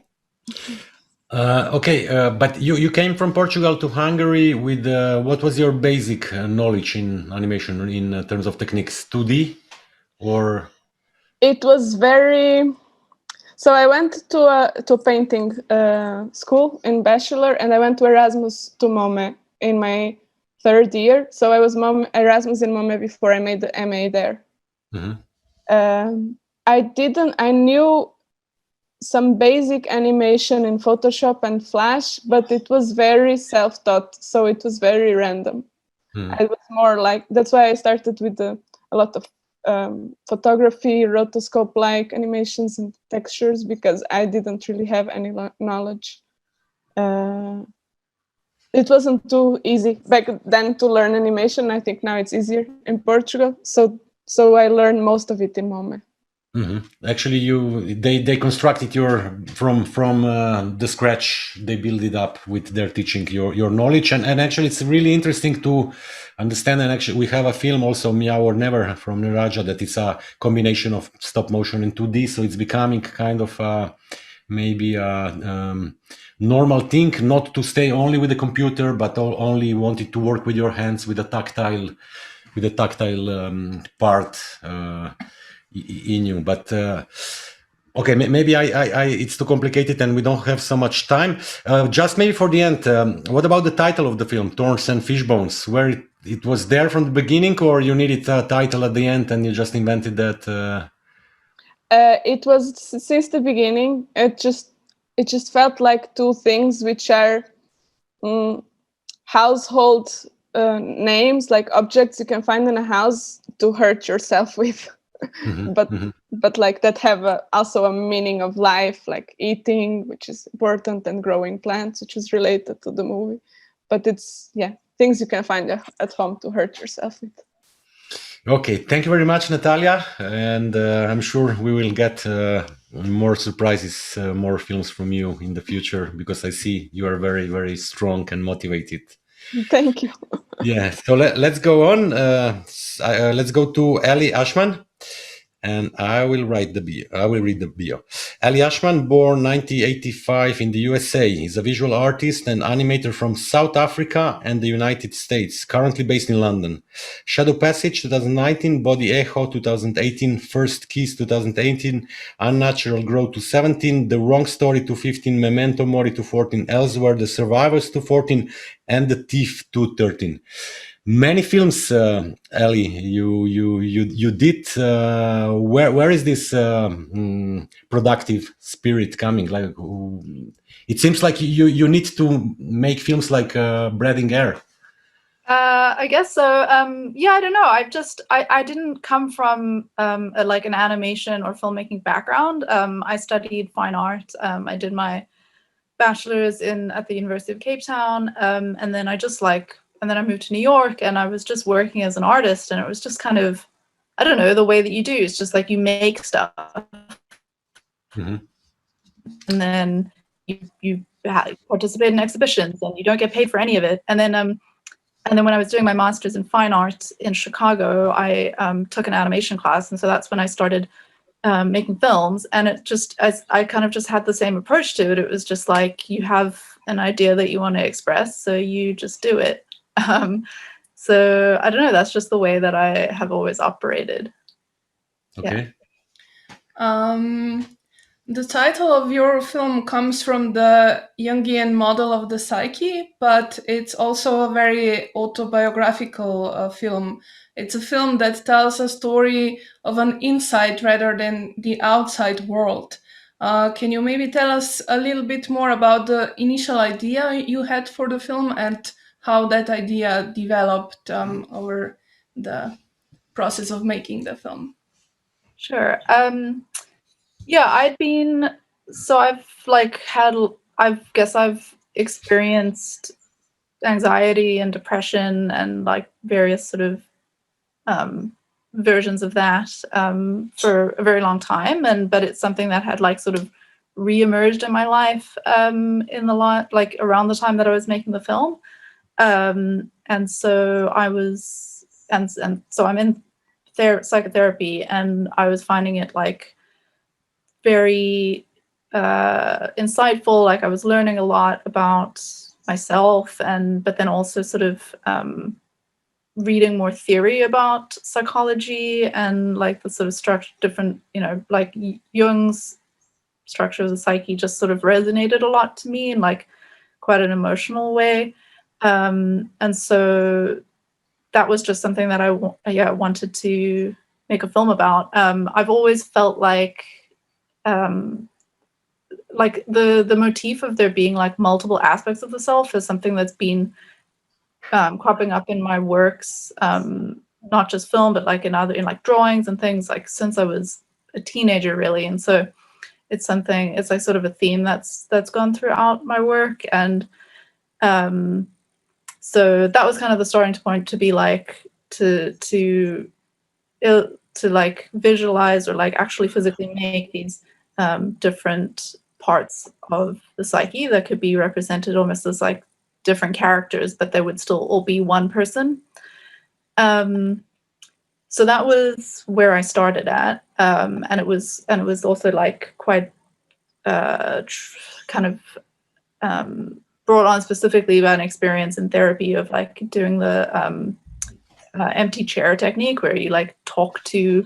Okay, but you came from Portugal to Hungary with what was your basic knowledge in animation in terms of techniques? 2D or? It was very. So I went to painting school in bachelor, and I went to Erasmus to MOME in my third year. So I was Erasmus in MOME before I made the MA there. I knew some basic animation in Photoshop and Flash, but it was very self-taught, so it was very random. I was more like, that's why I started with a lot of photography, rotoscope-like animations and textures, because I didn't really have any knowledge. It wasn't too easy back then to learn animation. I think now it's easier in Portugal, so I learned most of it in MOME. Actually, they constructed from the scratch. They build it up with their teaching your knowledge, and actually it's really interesting to understand. And actually, we have a film also, Meow or Never, from Niraja, that it's a combination of stop motion and 2D. So it's becoming kind of maybe a normal thing, not to stay only with the computer, but only wanted to work with your hands, with the tactile part. In you, but okay, maybe I it's too complicated and we don't have so much time. Just maybe for the end, what about the title of the film, Thorns and Fishbones? Where it was there from the beginning, or you needed a title at the end and you just invented that? It was since the beginning. It just felt like two things which are household names, like objects you can find in a house to hurt yourself with. But like that have also a meaning of life, like eating, which is important, and growing plants, which is related to the movie. But it's things you can find at home to hurt yourself with. Okay, thank you very much, Natalia, and I'm sure we will get more surprises, more films from you in the future, because I see you are very, very strong and motivated. Thank you. Yeah, so let's go on. Let's go to Ali Aschman. And I will read the bio. Ali Aschman, born 1985 in the USA, is a visual artist and animator from South Africa and the United States, currently based in London. Shadow Passage 2019, Body Echo 2018, First Kiss 2018, Unnatural Growth 2017, The Wrong Story 2015, Memento Mori 2014, Elsewhere, The Survivors 2014, and The Thief 2013. Many films, Ali, you did. Where is this productive spirit coming? Like, it seems like you need to make films like Breathing Air. I guess so. Yeah, I don't know. I didn't come from like an animation or filmmaking background. I studied fine art. I did my bachelor's at the University of Cape Town, and then and then I moved to New York, and I was just working as an artist, and it was just kind of, I don't know, the way that you do. It's just like you make stuff, and then you participate in exhibitions, and you don't get paid for any of it. And then when I was doing my master's in fine art in Chicago, I took an animation class, and so that's when I started making films. And I kind of just had the same approach to it. It was just like, you have an idea that you want to express, so you just do it. So I don't know, that's just the way that I have always operated. Okay. Yeah. The title of your film comes from the Jungian model of the psyche, but it's also a very autobiographical film. It's a film that tells a story of an inside rather than the outside world. Can you maybe tell us a little bit more about the initial idea you had for the film and how that idea developed over the process of making the film. Sure. Yeah, I've experienced anxiety and depression and like various sort of versions of that for a very long time, but it's something that had like sort of re-emerged in my life around the time that I was making the film, and so I was and so I'm in psychotherapy, and I was finding it like very insightful. Like I was learning a lot about myself, but then also sort of reading more theory about psychology and like the sort of different, like Jung's structure of the psyche just sort of resonated a lot to me in like quite an emotional way. And so that was just something that I wanted to make a film about. I've always felt like the motif of there being like multiple aspects of the self is something that's been cropping up in my works, not just film, but like in like drawings and things, like since I was a teenager, really. And so it's like sort of a theme that's gone throughout my work. And so that was kind of the starting point to be like to like visualize or like actually physically make these different parts of the psyche that could be represented almost as like different characters, but they would still all be one person. So that was where I started at, and it was also like quite kind of brought on specifically about an experience in therapy of like doing the empty chair technique, where you like talk to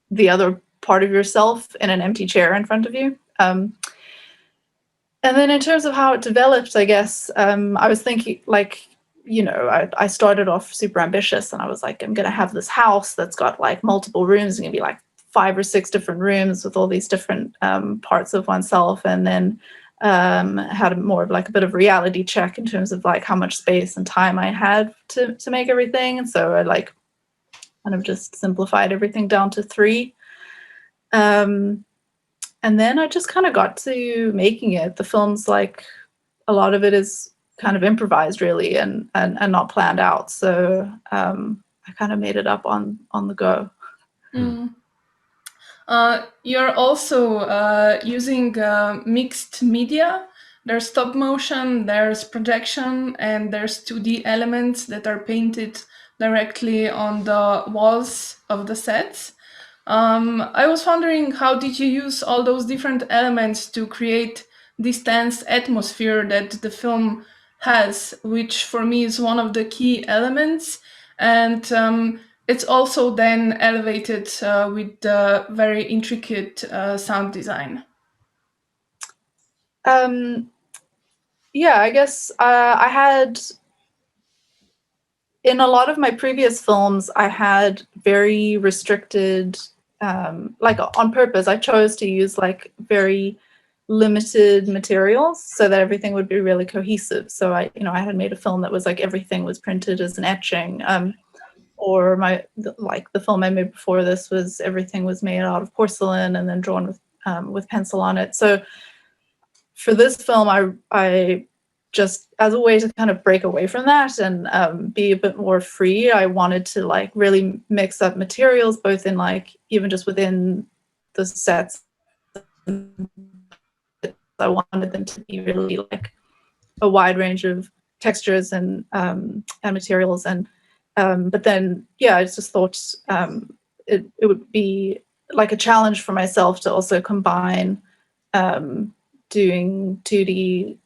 the other part of yourself in an empty chair in front of you. And then in terms of how it developed, I guess I was thinking like, I started off super ambitious, and I was like, I'm going to have this house that's got like multiple rooms. It's going to be like 5 or 6 different rooms with all these different parts of oneself. And then had more of like a bit of reality check in terms of like how much space and time I had to make everything. And so I like kind of just simplified everything down to 3. And then I just kind of got to making it. The film's like, a lot of it is kind of improvised really and not planned out. So I kind of made it up on the go. Mm. You're also using mixed media. There's stop motion, there's projection, and there's 2D elements that are painted directly on the walls of the sets. I was wondering, how did you use all those different elements to create this tense atmosphere that the film has, which for me is one of the key elements, and it's also then elevated with the very intricate sound design. Yeah, I guess I had, in a lot of my previous films, I had very restricted, like on purpose, I chose to use like very limited materials so that everything would be really cohesive. So I had made a film that was like everything was printed as an etching, or the film I made before this was everything was made out of porcelain and then drawn with pencil on it. So for this film, I just, as a way to kind of break away from that and be a bit more free, I wanted to like really mix up materials, both in like even just within the sets. I wanted them to be really like a wide range of textures and materials, and but then I just thought it would be like a challenge for myself to also combine doing 2D.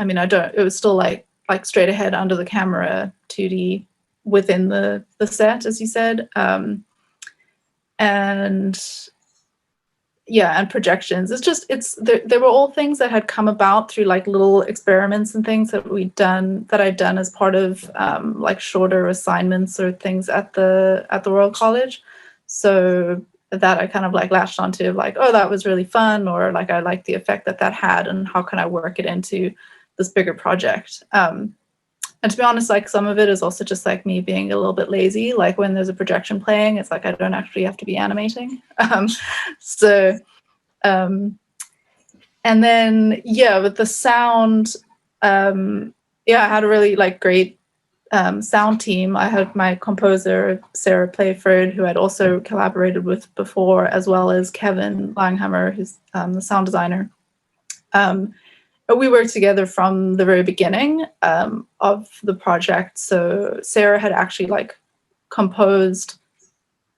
It was still like straight ahead under the camera 2D within the set, as you said, and projections. There were all things that had come about through like little experiments and things that I'd done as part of like shorter assignments or things at the Royal College. So that I kind of like latched onto, like, oh, that was really fun, or like I liked the effect that had, and how can I work it into this bigger project. and to be honest, like some of it is also just like me being a little bit lazy. Like when there's a projection playing, it's like I don't actually have to be animating. And then yeah, with the sound, yeah, I had a really like great sound team. I had my composer Sarah Playford, who I'd also collaborated with before, as well as Kevin Langhammer, who's the sound designer. We worked together from the very beginning of the project. So Sarah had actually like composed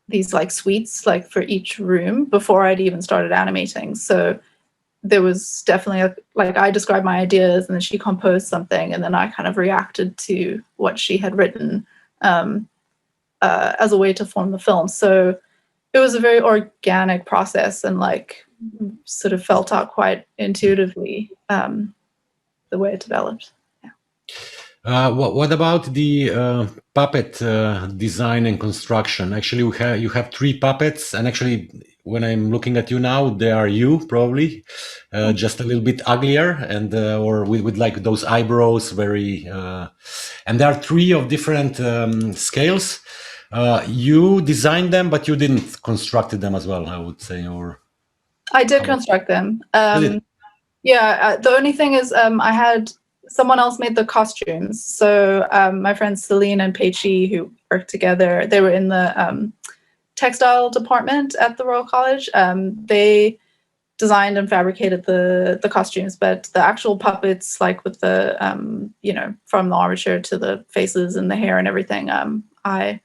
these like suites like for each room before I'd even started animating. So there was definitely like I described my ideas and then she composed something and then I kind of reacted to what she had written as a way to form the film. So it was a very organic process and like sort of felt out quite intuitively the way it developed. What about the puppet design and construction? Actually, you have 3 puppets, and actually, when I'm looking at you now, they are you probably, just a little bit uglier, and or with like those eyebrows, very. And there are 3 of different scales. You designed them, but you didn't construct them as well, I would say, or. I did construct them. Yeah, the only thing is I had someone else made the costumes. So my friends Celine and Peichi, who worked together, they were in the textile department at the Royal College. They designed and fabricated the costumes, but the actual puppets, like with the, you know, from the armature to the faces and the hair and everything, I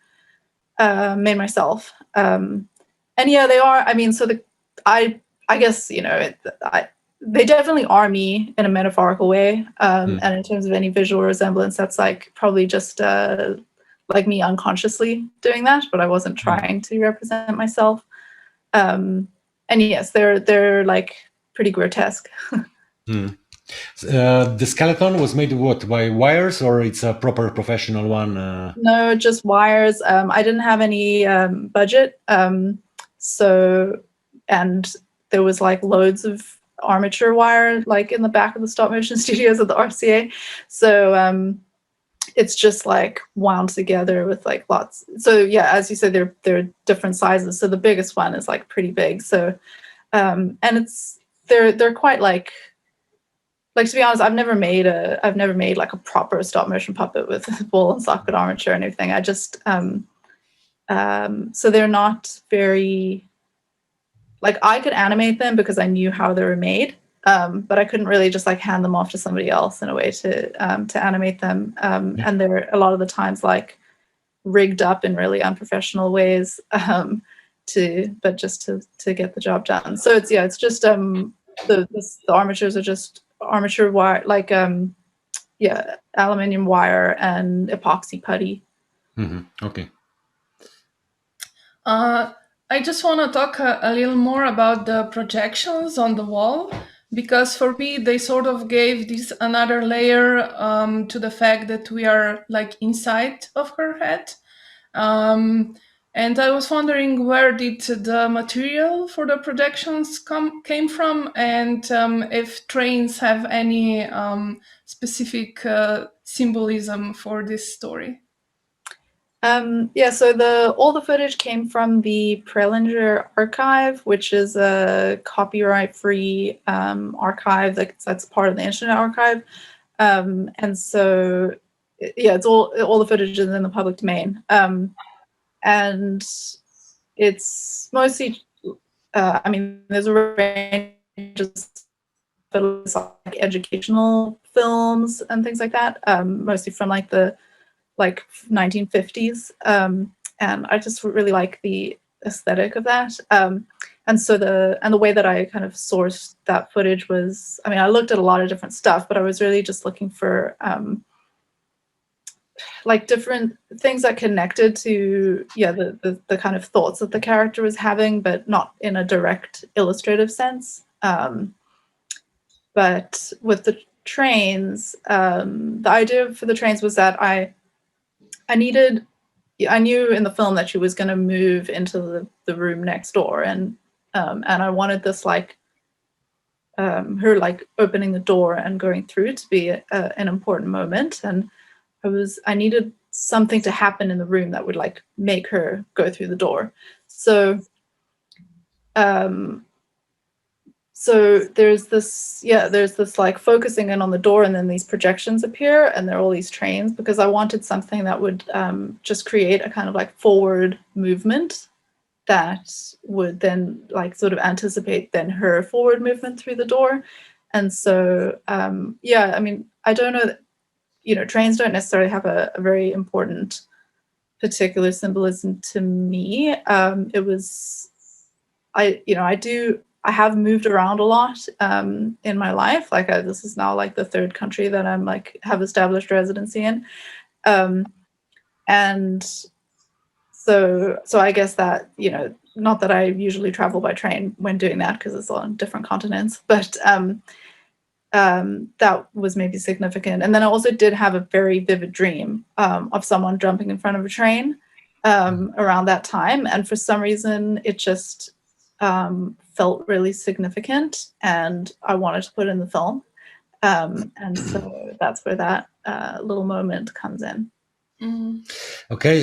made myself. And yeah, they are, I mean, so I guess, you know, they definitely are me in a metaphorical way. And in terms of any visual resemblance, that's like probably just like me unconsciously doing that, but I wasn't trying to represent myself. And yes, they're like pretty grotesque. The skeleton was made what, by wires, or it's a proper professional one? No, just wires. I didn't have any budget. So, and there was like loads of armature wire like in the back of the stop motion studios at the RCA. So it's just like wound together with like lots. So yeah, as you said, they're different sizes. So the biggest one is like pretty big. So and they're quite like to be honest, I've never made like a proper stop motion puppet with ball and socket armature and everything. I just so they're not very. Like I could animate them because I knew how they were made, but I couldn't really just like hand them off to somebody else in a way to animate them. And they're a lot of the times like rigged up in really unprofessional ways just to get the job done. So it's just the armatures are just armature wire, like aluminium wire and epoxy putty. Okay. I just want to talk a little more about the projections on the wall, because for me they sort of gave this another layer to the fact that we are like inside of her head. And I was wondering, where did the material for the projections came from, and if trains have any specific symbolism for this story. So all the footage came from the Prelinger archive, which is a copyright-free archive that's part of the Internet Archive. And so, yeah, it's all the footage is in the public domain. And it's mostly, I mean, there's a range of like educational films and things like that, mostly from like the 1950s, and I just really like the aesthetic of that. And so the way that I kind of sourced that footage was, I mean, I looked at a lot of different stuff, but I was really just looking for like different things that connected to the kind of thoughts that the character was having, but not in a direct illustrative sense. But with the trains, the idea for the trains was that I knew in the film that she was going to move into the room next door, and I wanted this like her like opening the door and going through to be an important moment, and I needed something to happen in the room that would like make her go through the door. So so there's this like focusing in on the door, and then these projections appear, and there are all these trains, because I wanted something that would just create a kind of like forward movement that would then like sort of anticipate then her forward movement through the door. And so yeah, I mean, I don't know that, you know, trains don't necessarily have a very important particular symbolism to me. It was, I have moved around a lot in my life. Like this is now like the third country that I'm like have established residency in. And so I guess that, you know, not that I usually travel by train when doing that because it's on different continents, but that was maybe significant. And then I also did have a very vivid dream of someone jumping in front of a train around that time. And for some reason, it just felt really significant, and I wanted to put it in the film. And so that's where that little moment comes in. Okay,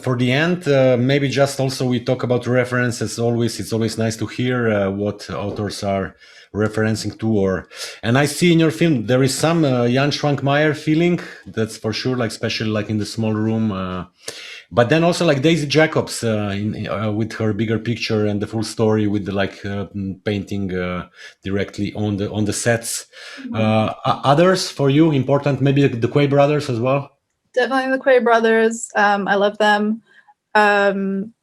for the end, maybe just also we talk about references. Always, it's always nice to hear what authors are referencing to. And I see in your film there is some Jan Schwankmajer feeling. That's for sure. Like especially like in the small room. But then also like Daisy Jacobs with her bigger picture and the full story with the like painting directly on the sets. Others for you important? Maybe the Quay brothers as well. Definitely the Quay brothers. I love them. And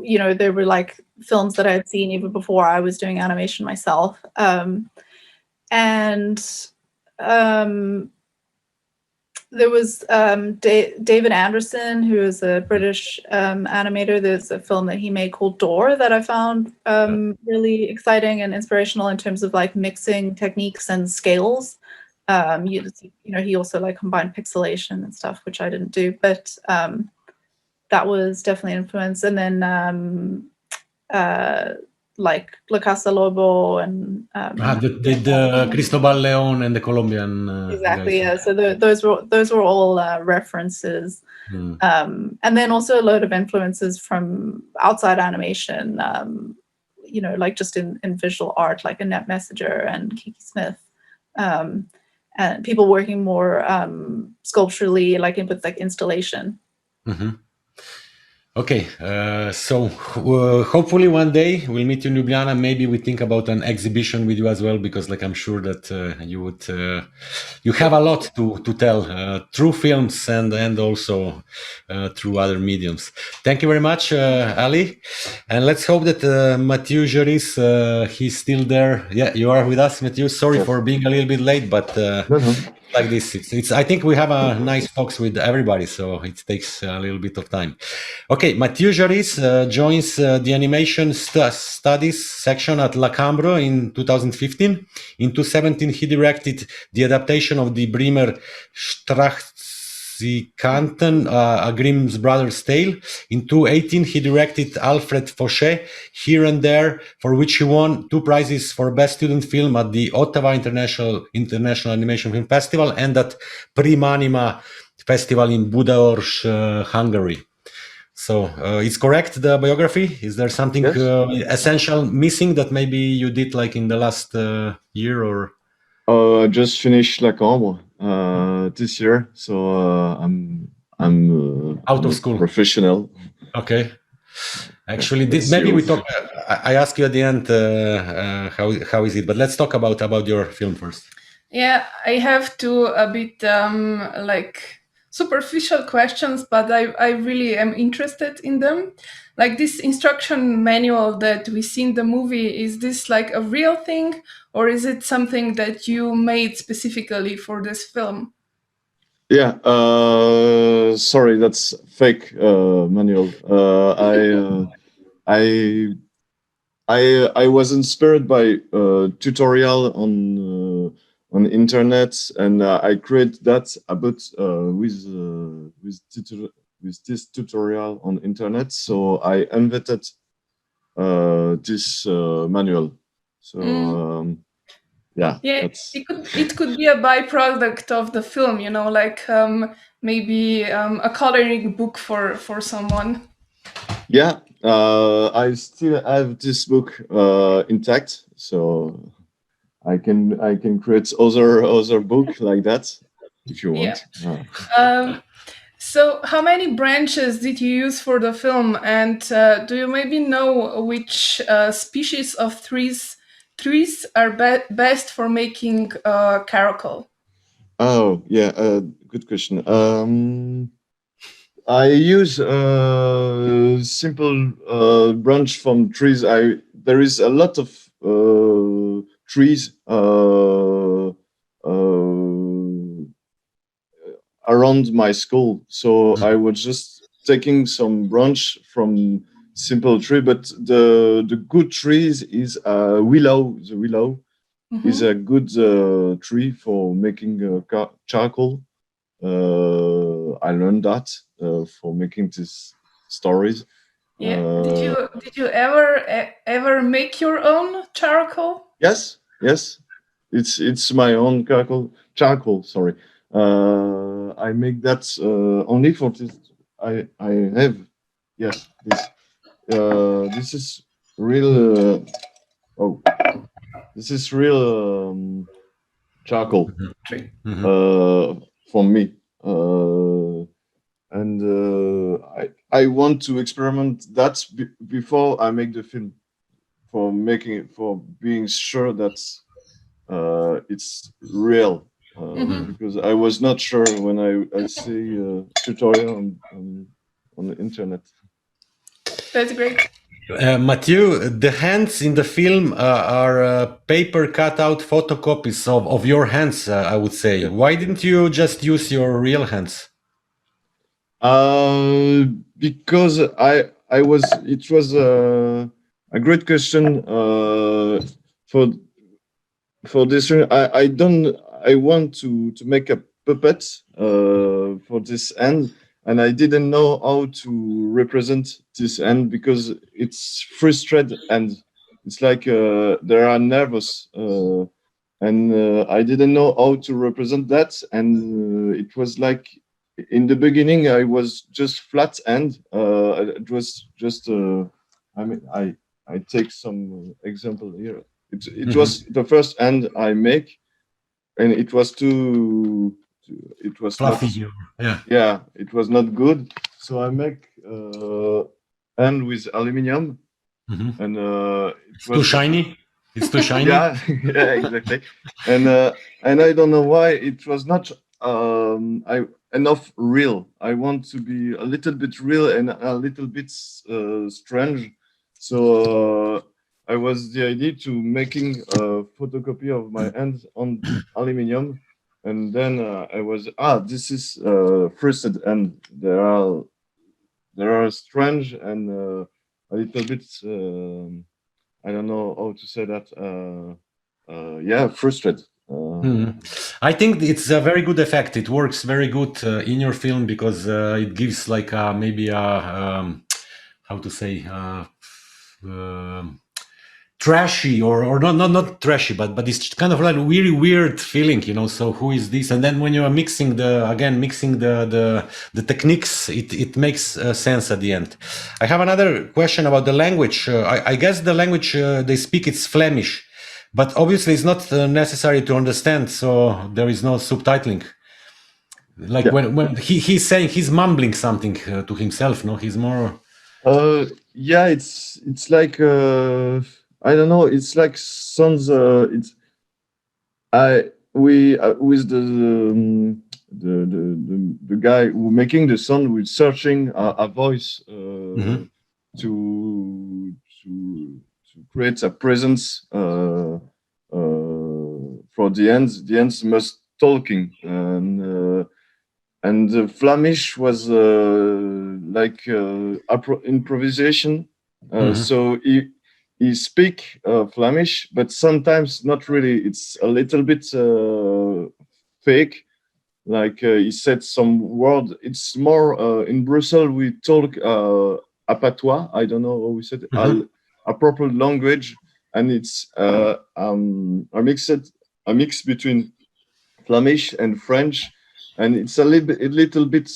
you know, there were like films that I had seen even before I was doing animation myself. There was David Anderson, who is a British animator. There's a film that he made called Door that I found really exciting and inspirational in terms of like mixing techniques and scales. You know, he also like combined pixelation and stuff, which I didn't do, but that was definitely an influence. And then like La Casa Lobo and the Cristobal Leon and the Colombian exactly, guys. yeah. So those were all references, and then also a load of influences from outside animation. You know, like just in visual art, like Annette Messenger and Kiki Smith. And people working more sculpturally, like with like installation. Okay, so hopefully one day we'll meet you in Ljubljana. Maybe we think about an exhibition with you as well, because like I'm sure that you would you have a lot to tell through films and also through other mediums. Thank you very much, Ali, and let's hope that Mathieu Georis he's still there. Yeah, you are with us, Mathieu. Sorry for being a little bit late, but like this, it's I think we have a nice talks with everybody, so it takes a little bit of time. Okay, Mathieu Georis joins the animation studies section at Lacambro in 2015. In 2017, he directed the adaptation of the Bremer Strachzikanten, a Grimm's Brothers tale. In 2018, he directed Alfred Fauchet, Here and There, for which he won 2 prizes for Best Student Film at the Ottawa International Animation Film Festival and at Primanima Festival in Budapest, Hungary. So it's correct, the biography? Is there something essential missing that maybe you did like in the last year or? I just finished Lacambre this year, so I'm out of school, professional. Okay. Actually, maybe we talk. I ask you at the end how is it, but let's talk about your film first. Yeah, I have a bit like superficial questions, but I really am interested in them. Like this instruction manual that we see in the movie, is this like a real thing, or is it something that you made specifically for this film? Yeah, sorry, that's fake manual. I was inspired by tutorial on internet, and I create that about with this tutorial on internet. So I invented this manual. So yeah, Yeah, it could be a byproduct of the film, you know, like maybe a coloring book for someone. yeah. I still have this book intact, so I can create other book like that if you want. So how many branches did you use for the film, and do you maybe know which species of trees are best for making caracal? Oh yeah, good question. I use simple branch from trees. There is a lot of trees around my school, so I was just taking some branch from simple tree. But the good trees is willow. The willow is a good tree for making charcoal. I learned that for making these stories. Yeah. Did you ever make your own charcoal? Yes. It's my own charcoal. Sorry. I make that only for this. I have. Yes. This is real. Oh, this is real charcoal for me. And I want to experiment that before I make the film, for being sure that it's real, because I was not sure when I see tutorial on the internet. That's great. Mathieu, the hands in the film are paper cutout photocopies of your hands, I would say. Yeah. Why didn't you just use your real hands? Because it was a great question for this. I want to make a puppet for this hand, and I didn't know how to represent this hand because it's frustrated and it's like there are nervous, and I didn't know how to represent that, and it was like in the beginning I was just flat hand. It was just I take some example here. It was the first hand I make, and it was it was fluffy. Yeah, it was not good. So I make hand with aluminium, and it's too shiny. It's too shiny. yeah, exactly. And I don't know why it was not enough real. I want to be a little bit real and a little bit strange. So I was the idea to making a photocopy of my hand on aluminium, and then I was this is frosted, and there are strange and a little bit. I don't know how to say that. Yeah, frustrated. I think it's a very good effect. It works very good in your film because it gives like maybe a how to say trashy or not trashy, but it's kind of like a really weird feeling, you know. So who is this? And then when you are mixing the techniques, it makes sense at the end. I have another question about the language. I guess the language they speak it's Flemish, but obviously it's not necessary to understand, so there is no subtitling. Like when he's saying, he's mumbling something to himself. No, he's more. Yeah, it's like I don't know. It's like sounds. It's with the guy who making the sound, we're searching a voice to create a presence for the ends. The ends must talking, and the Flemish was like improvisation. So he speak Flemish, but sometimes not really. It's a little bit fake. Like he said some word. It's more in Brussels we talk a patois. I don't know how we said a proper language, and it's a mixed a mix between Flemish and French, and it's a little bit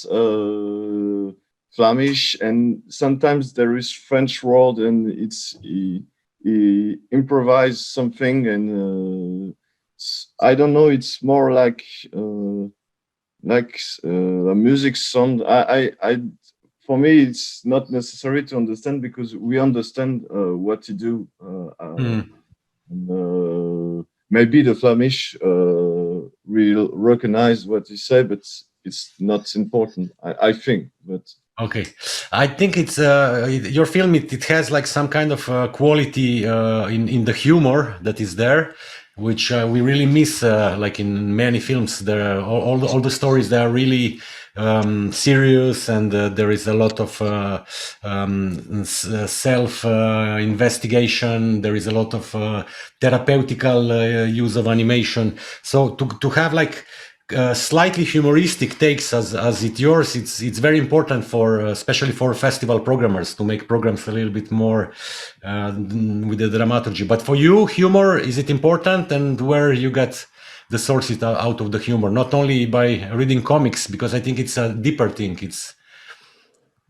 Flemish, and sometimes there is French word, and he improvise something, and I don't know. It's more like a music sound. For me, it's not necessary to understand because we understand what you do. Maybe the Flemish will recognize what you say, but it's not important, I think. But okay, I think it's your film. It has like some kind of quality in the humor that is there, which we really miss. Like in many films, there all the stories, they are really serious, and there is a lot of self investigation. There is a lot of therapeutical use of animation. So to have like slightly humoristic takes as it yours, it's very important for especially for festival programmers to make programs a little bit more with the dramaturgy. But for you, humor, is it important, and where you get the sources out of the humor? Not only by reading comics, because I think it's a deeper thing. It's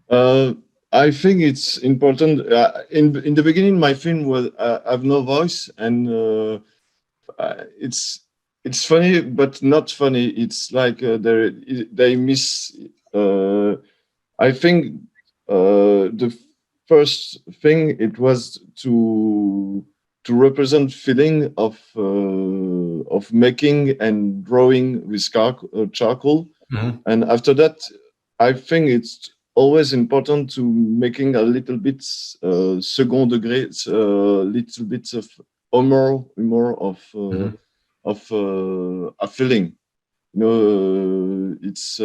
I think it's important. In the beginning, my film was have no voice, and it's funny but not funny. It's like they miss. I think the first thing it was to represent feeling of making and drawing with charcoal, and after that, I think it's always important to making a little bit second degré, little bit of humor of a feeling. You know, it's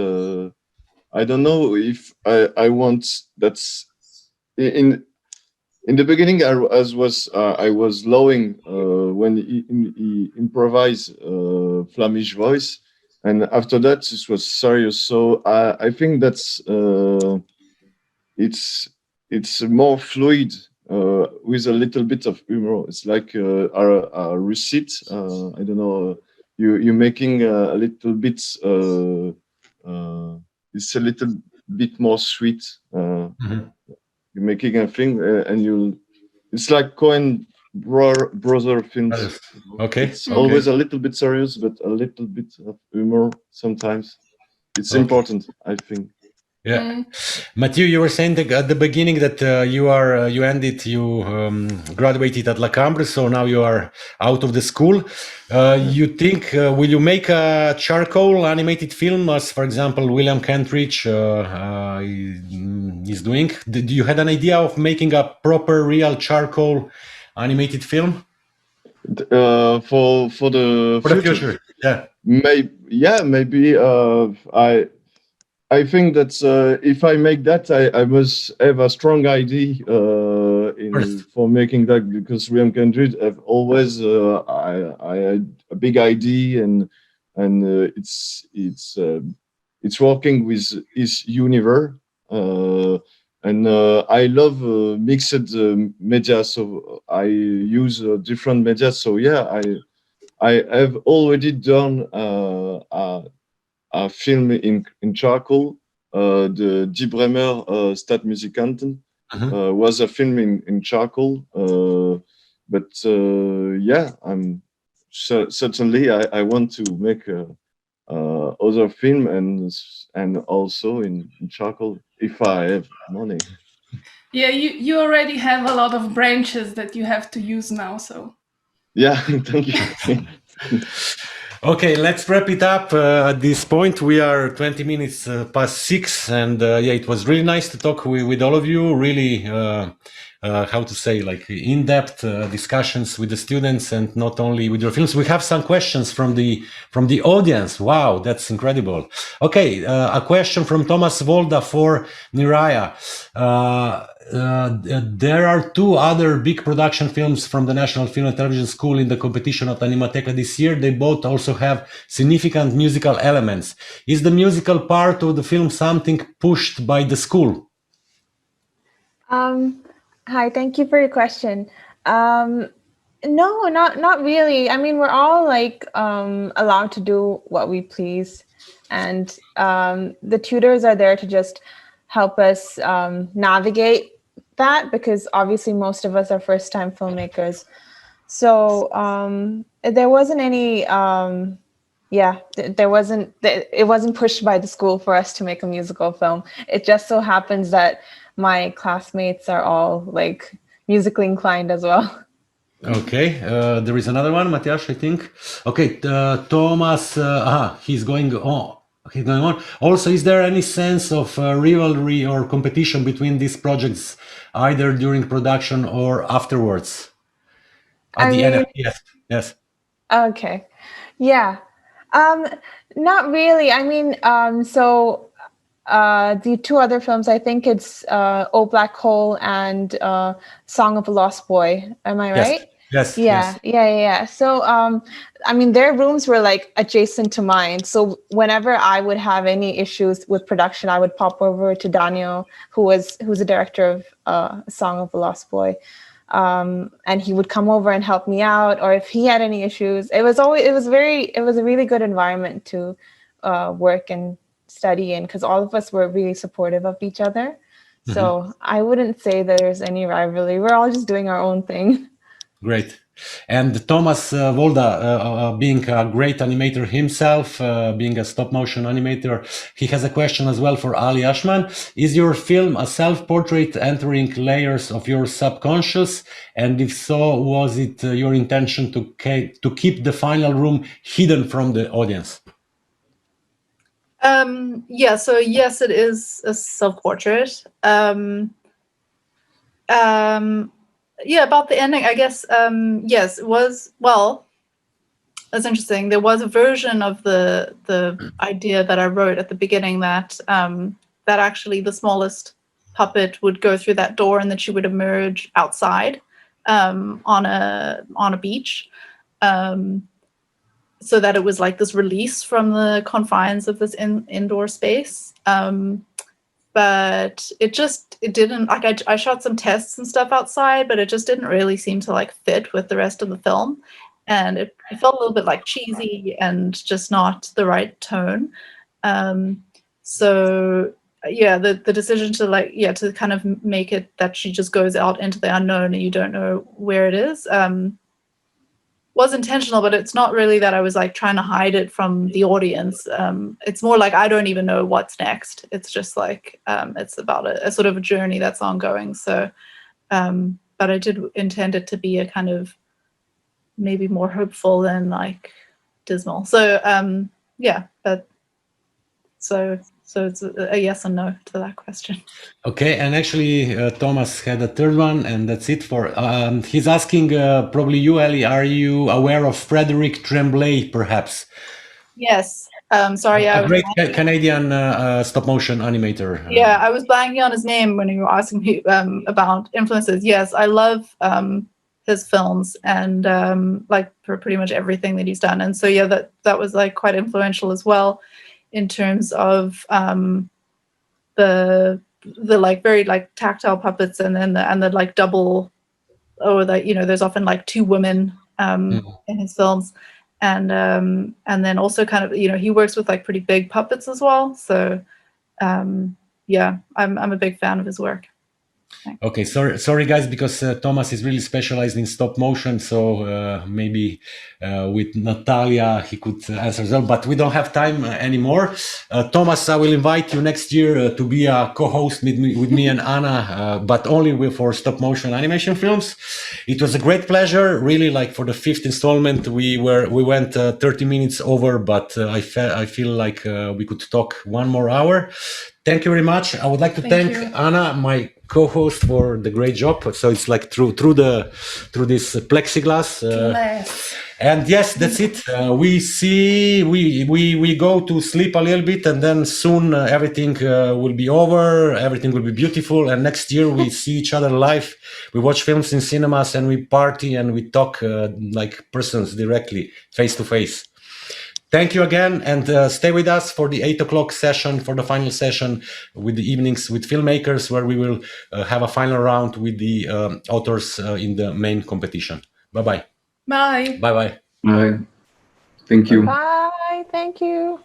I don't know if I want that's in the beginning. I was lowing when he improvised Flemish voice, and after that it was serious. So I think that's it's more fluid with a little bit of humor. It's like a receipt. I don't know. You're making a little bit. It's a little bit more sweet. You're making a thing, and it's like Coen brother films. Okay. It's always a little bit serious, but a little bit of humor sometimes. It's important, I think. Yeah, Mathieu, you were saying at the beginning that you graduated at La Cambre, so now you are out of the school. You think will you make a charcoal animated film, as for example William Kentridge is doing? Did you had an idea of making a proper real charcoal animated film for the future? Yeah, maybe. I think that if I make that, I must have a strong idea for making that, because William Kentridge have always I had a big idea, and it's working with his universe, and I love mixed media, so I use different media. So yeah, I have already done a film in charcoal. The Die Bremer Stadtmusikanten was a film in charcoal. But yeah, I'm certainly I want to make other film and also in charcoal if I have money. Yeah, you already have a lot of branches that you have to use now, so. Yeah, thank you. Okay, let's wrap it up. At this point, we are 20 minutes past 6, and yeah, it was really nice to talk with all of you. Really, how to say, like in-depth discussions with the students, and not only with your films. We have some questions from the audience. Wow, that's incredible. Okay, a question from Thomas Volda for Niraja. There are 2 other big production films from the National Film and Television School in the competition at Animateka this year. They both also have significant musical elements. Is the musical part of the film something pushed by the school? Hi, thank you for your question. No, not really. I mean, we're all like allowed to do what we please, and the tutors are there to just help us navigate that, because obviously most of us are first-time filmmakers. So there wasn't any it wasn't pushed by the school for us to make a musical film. It just so happens that my classmates are all like musically inclined as well. Okay, there is another one, Matthias, I think. Okay, Thomas, he's going on. He's going on. Also, is there any sense of rivalry or competition between these projects, either during production or afterwards? At the end, yes. Okay, yeah. Not really. I mean, the two other films, I think it's Oh Black Hole and Song of a Lost Boy. Am I right? Yeah. So, I mean, their rooms were like adjacent to mine. So whenever I would have any issues with production, I would pop over to Daniel, who's the director of Song of a Lost Boy. And he would come over and help me out, or if he had any issues. It was a really good environment to work and study in, because all of us were really supportive of each other. So I wouldn't say there's any rivalry. We're all just doing our own thing. Great. And Thomas Volda, being a great animator himself, being a stop-motion animator, he has a question as well for Ali Aschman. Is your film a self-portrait entering layers of your subconscious? And if so, was it your intention to keep the final room hidden from the audience? So yes, it is a self-portrait. About the ending, I guess, yes, it was, well, that's interesting. There was a version of the idea that I wrote at the beginning that actually the smallest puppet would go through that door and that she would emerge outside on a beach. So that it was like this release from the confines of this indoor space. But it didn't, like, I shot some tests and stuff outside, but it just didn't really seem to like fit with the rest of the film. And it felt a little bit like cheesy and just not the right tone. So yeah, the decision to to kind of make it that she just goes out into the unknown and you don't know where it is, was intentional, but it's not really that I was like trying to hide it from the audience. It's more like I don't even know what's next. It's just like it's about a sort of a journey that's ongoing. So, but I did intend it to be a kind of maybe more hopeful than like dismal. So so it's a yes and no to that question. Okay, and actually Thomas had a third one, and that's it for, he's asking, probably you, Ellie, are you aware of Frederic Tremblay, perhaps? Yes. Sorry, a great Canadian stop-motion animator. Yeah, I was blanking on his name when you were asking me about influences. Yes, I love his films and like for pretty much everything that he's done. And so yeah, that was like quite influential as well in terms of the like very like tactile puppets and then the like double, there's often like two women in his films. And then also kind of, he works with like pretty big puppets as well. So yeah, I'm a big fan of his work. Thanks. Okay, sorry guys, because Thomas is really specialized in stop motion, so maybe with Natalia he could answer as well, but we don't have time anymore. Thomas, I will invite you next year to be a co-host with me and Anna, but only for stop motion animation films. It was a great pleasure, really. Like for the 5th installment, we went 30 minutes over, but I feel like we could talk 1 more hour. Thank you very much. I would like to thank Anna, my co-host, for the great job. So it's like through this plexiglass. And yes, that's it. We go to sleep a little bit, and then soon everything will be over. Everything will be beautiful. And next year we see each other live. We watch films in cinemas, and we party and we talk like persons directly, face to face. Thank you again, and stay with us for the 8 o'clock session, for the final session with the evenings with filmmakers, where we will have a final round with the authors in the main competition. Bye-bye. Bye. Bye-bye. Bye. Thank you. Bye. Thank you.